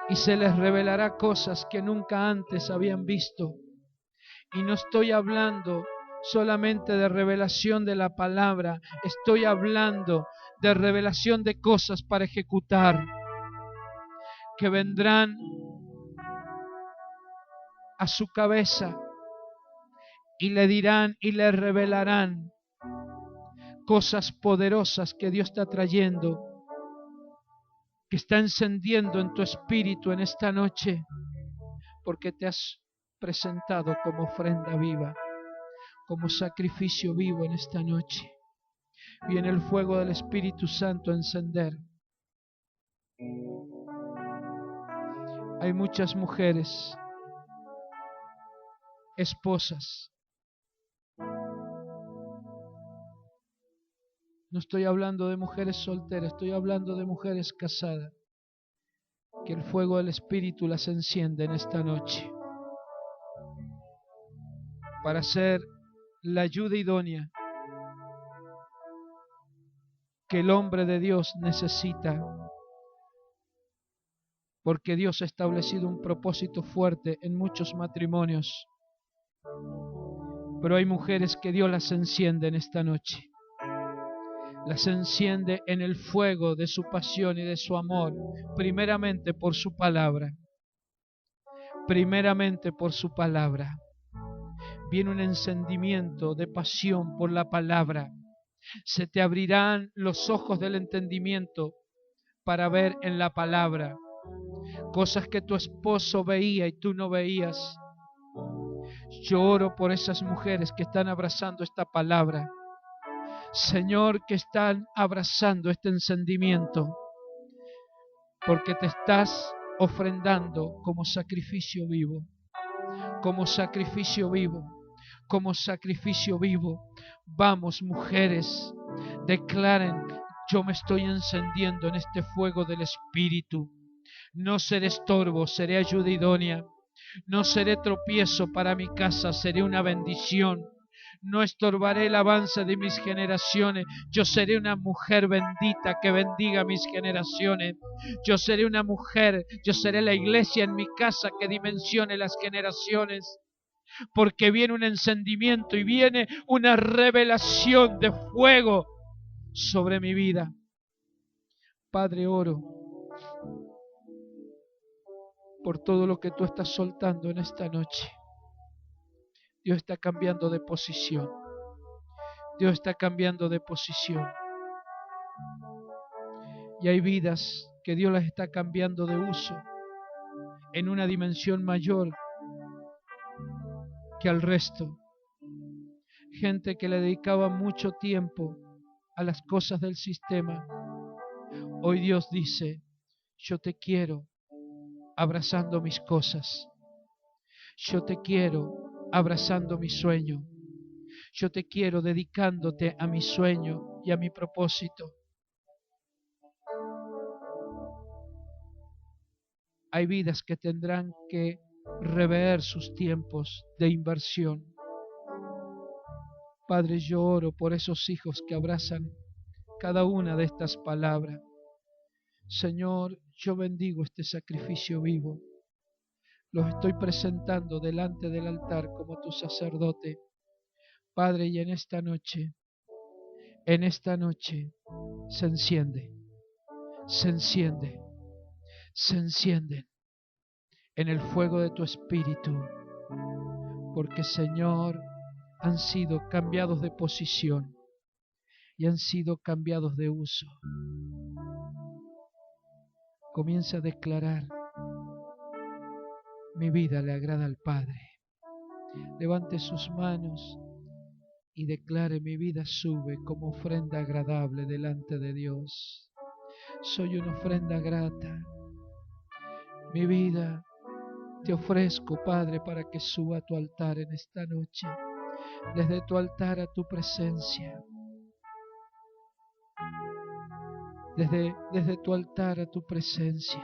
Y se les revelará cosas que nunca antes habían visto. Y no estoy hablando solamente de revelación de la palabra, estoy hablando de revelación de cosas para ejecutar, que vendrán a su cabeza y le dirán y le revelarán cosas poderosas que Dios está trayendo, que está encendiendo en tu espíritu en esta noche, porque te has presentado como ofrenda viva, como sacrificio vivo en esta noche. Viene el fuego del Espíritu Santo a encender. Hay muchas mujeres, esposas. No estoy hablando de mujeres solteras, estoy hablando de mujeres casadas. Que el fuego del Espíritu las enciende en esta noche para ser la ayuda idónea que el hombre de Dios necesita, porque Dios ha establecido un propósito fuerte en muchos matrimonios, pero hay mujeres que Dios las enciende en esta noche, las enciende en el fuego de su pasión y de su amor, primeramente por su palabra, primeramente por su palabra. Viene un encendimiento de pasión por la palabra. Se te abrirán los ojos del entendimiento para ver en la palabra cosas que tu esposo veía y tú no veías. Yo oro por esas mujeres que están abrazando esta palabra. Señor, que están abrazando este encendimiento, porque te estás ofrendando como sacrificio vivo, como sacrificio vivo, como sacrificio vivo. Vamos, mujeres, declaren: yo me estoy encendiendo en este fuego del Espíritu. No seré estorbo, seré ayuda idónea. No seré tropiezo para mi casa, seré una bendición. No estorbaré el avance de mis generaciones. Yo seré una mujer bendita que bendiga mis generaciones. Yo seré una mujer, yo seré la iglesia en mi casa que dimensione las generaciones. Porque viene un encendimiento y viene una revelación de fuego sobre mi vida. Padre, oro por todo lo que tú estás soltando en esta noche. Dios está cambiando de posición. Dios está cambiando de posición. Y hay vidas que Dios las está cambiando de uso en una dimensión mayor que al resto. Gente que le dedicaba mucho tiempo a las cosas del sistema. Hoy Dios dice: yo te quiero abrazando mis cosas. Yo te quiero abrazando mi sueño. Yo te quiero dedicándote a mi sueño y a mi propósito. Hay vidas que tendrán que rever sus tiempos de inversión. Padre, yo oro por esos hijos que abrazan cada una de estas palabras. Señor, yo bendigo este sacrificio vivo. Los estoy presentando delante del altar como tu sacerdote. Padre, y en esta noche se enciende, se enciende, se encienden en el fuego de tu espíritu, porque Señor, han sido cambiados de posición y han sido cambiados de uso. Comienza a declarar: mi vida le agrada al Padre. Levante sus manos y declare: mi vida sube como ofrenda agradable delante de Dios. Soy una ofrenda grata. Mi vida te ofrezco, Padre, para que suba a tu altar en esta noche. desde tu altar a tu presencia. Desde tu altar a tu presencia.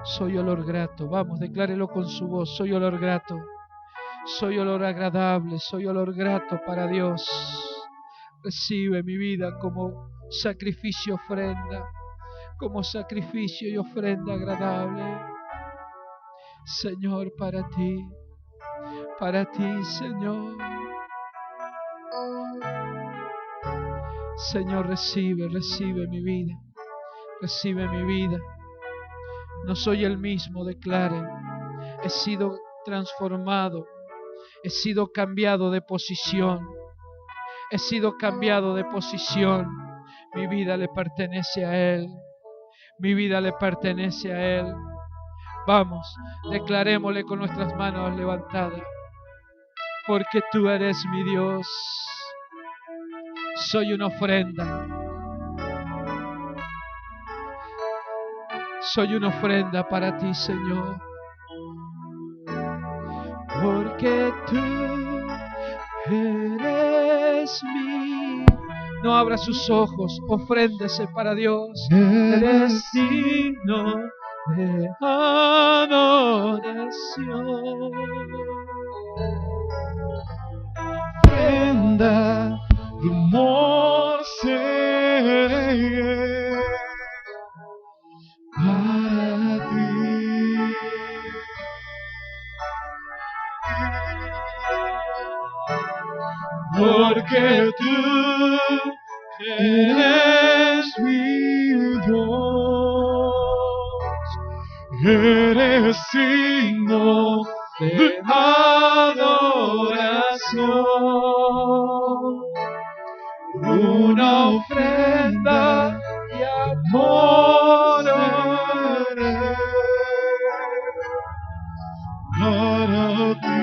Soy olor grato. Vamos, declárelo con su voz. Soy olor grato. Soy olor agradable. Soy olor grato para Dios. Recibe mi vida como sacrificio, ofrenda. Como sacrificio y ofrenda agradable. Señor, para ti, Señor. Señor, recibe mi vida. Recibe mi vida. No soy el mismo, declare. He sido transformado. He sido cambiado de posición. He sido cambiado de posición. Mi vida le pertenece a Él. Mi vida le pertenece a Él. Vamos, declarémosle con nuestras manos levantadas. Porque tú eres mi Dios. Soy una ofrenda. Soy una ofrenda para ti, Señor. Porque tú eres mi. No abra sus ojos, ofréndese para Dios. Eres digno de adoración. Ofrenda de amor seré para ti. Porque tú eres mi Dios, eres signo de adoración, una ofrenda de amor para ti.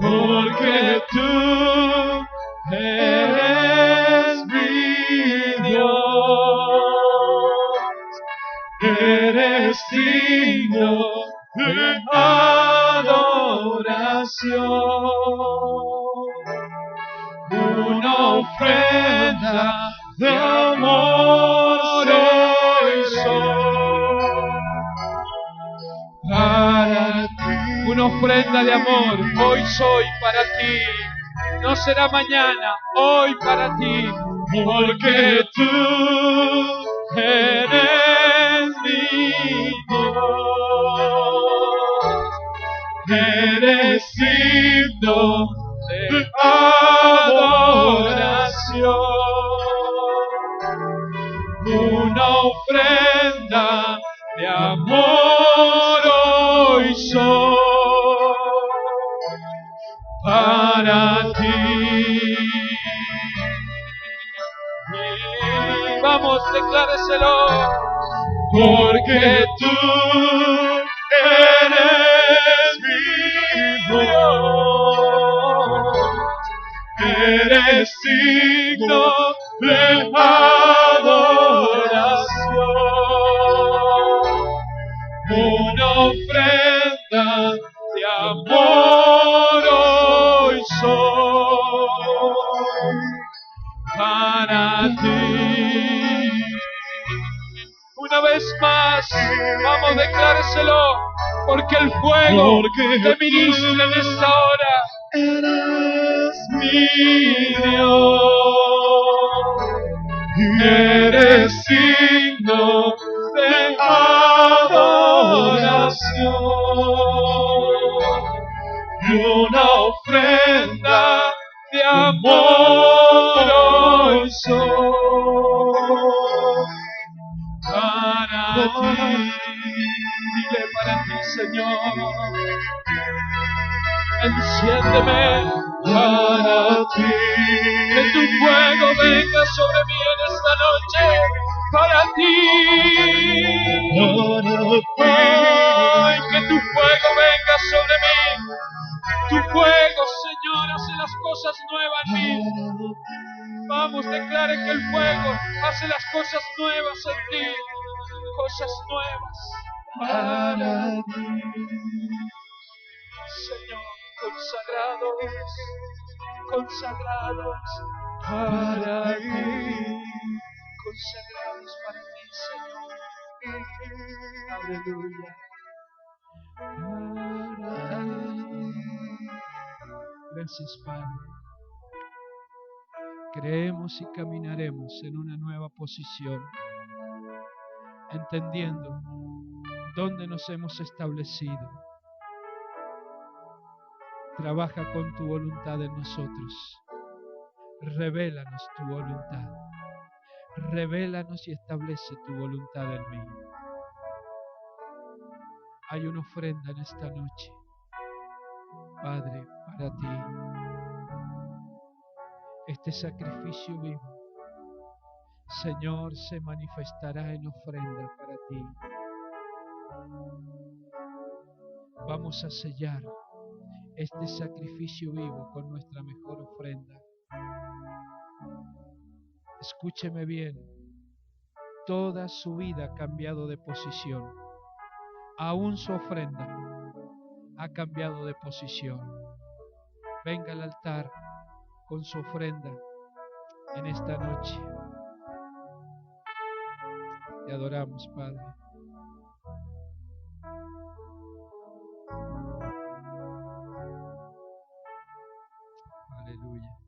Porque tú eres mi Dios, eres digno de adoración, una ofrenda de amor hoy soy para ti. Una ofrenda de amor, hoy soy para ti. No será mañana, hoy para ti. Porque tú eres mi Dios, eres digno de adoración, una ofrenda de amor hoy soy para ti. Vamos, decláreselo. Porque tú eres mi Dios, eres digno de adoración, una ofrenda de amor hoy soy para ti. Una vez más, vamos, decláreselo, porque el fuego te ministra en esta hora. Eres mi Dios, eres signo de adoración, y una ofrenda de amor hoy soy para ti. Dile para ti, Señor. Enciéndeme para ti. Que tu fuego venga sobre mí en esta noche. Para ti. Ay, que tu fuego venga sobre mí. Tu fuego, Señor, hace las cosas nuevas en mí. Vamos, declare que el fuego hace las cosas nuevas en ti. Cosas nuevas. para ti. Señor, consagrados Para ti. consagrados para ti, Señor. Aleluya. Para ti. Gracias, Padre. Creemos y caminaremos en una nueva posición, entendiendo dónde nos hemos establecido. Trabaja con tu voluntad en nosotros. Revélanos tu voluntad. Revélanos y establece tu voluntad en mí. Hay una ofrenda en esta noche, Padre, para ti. Este sacrificio vivo, Señor, se manifestará en ofrenda para ti. Vamos a sellar este sacrificio vivo con nuestra mejor ofrenda. Escúcheme bien, toda su vida ha cambiado de posición, aún su ofrenda ha cambiado de posición. Venga al altar con su ofrenda en esta noche. Te adoramos, Padre. Aleluya.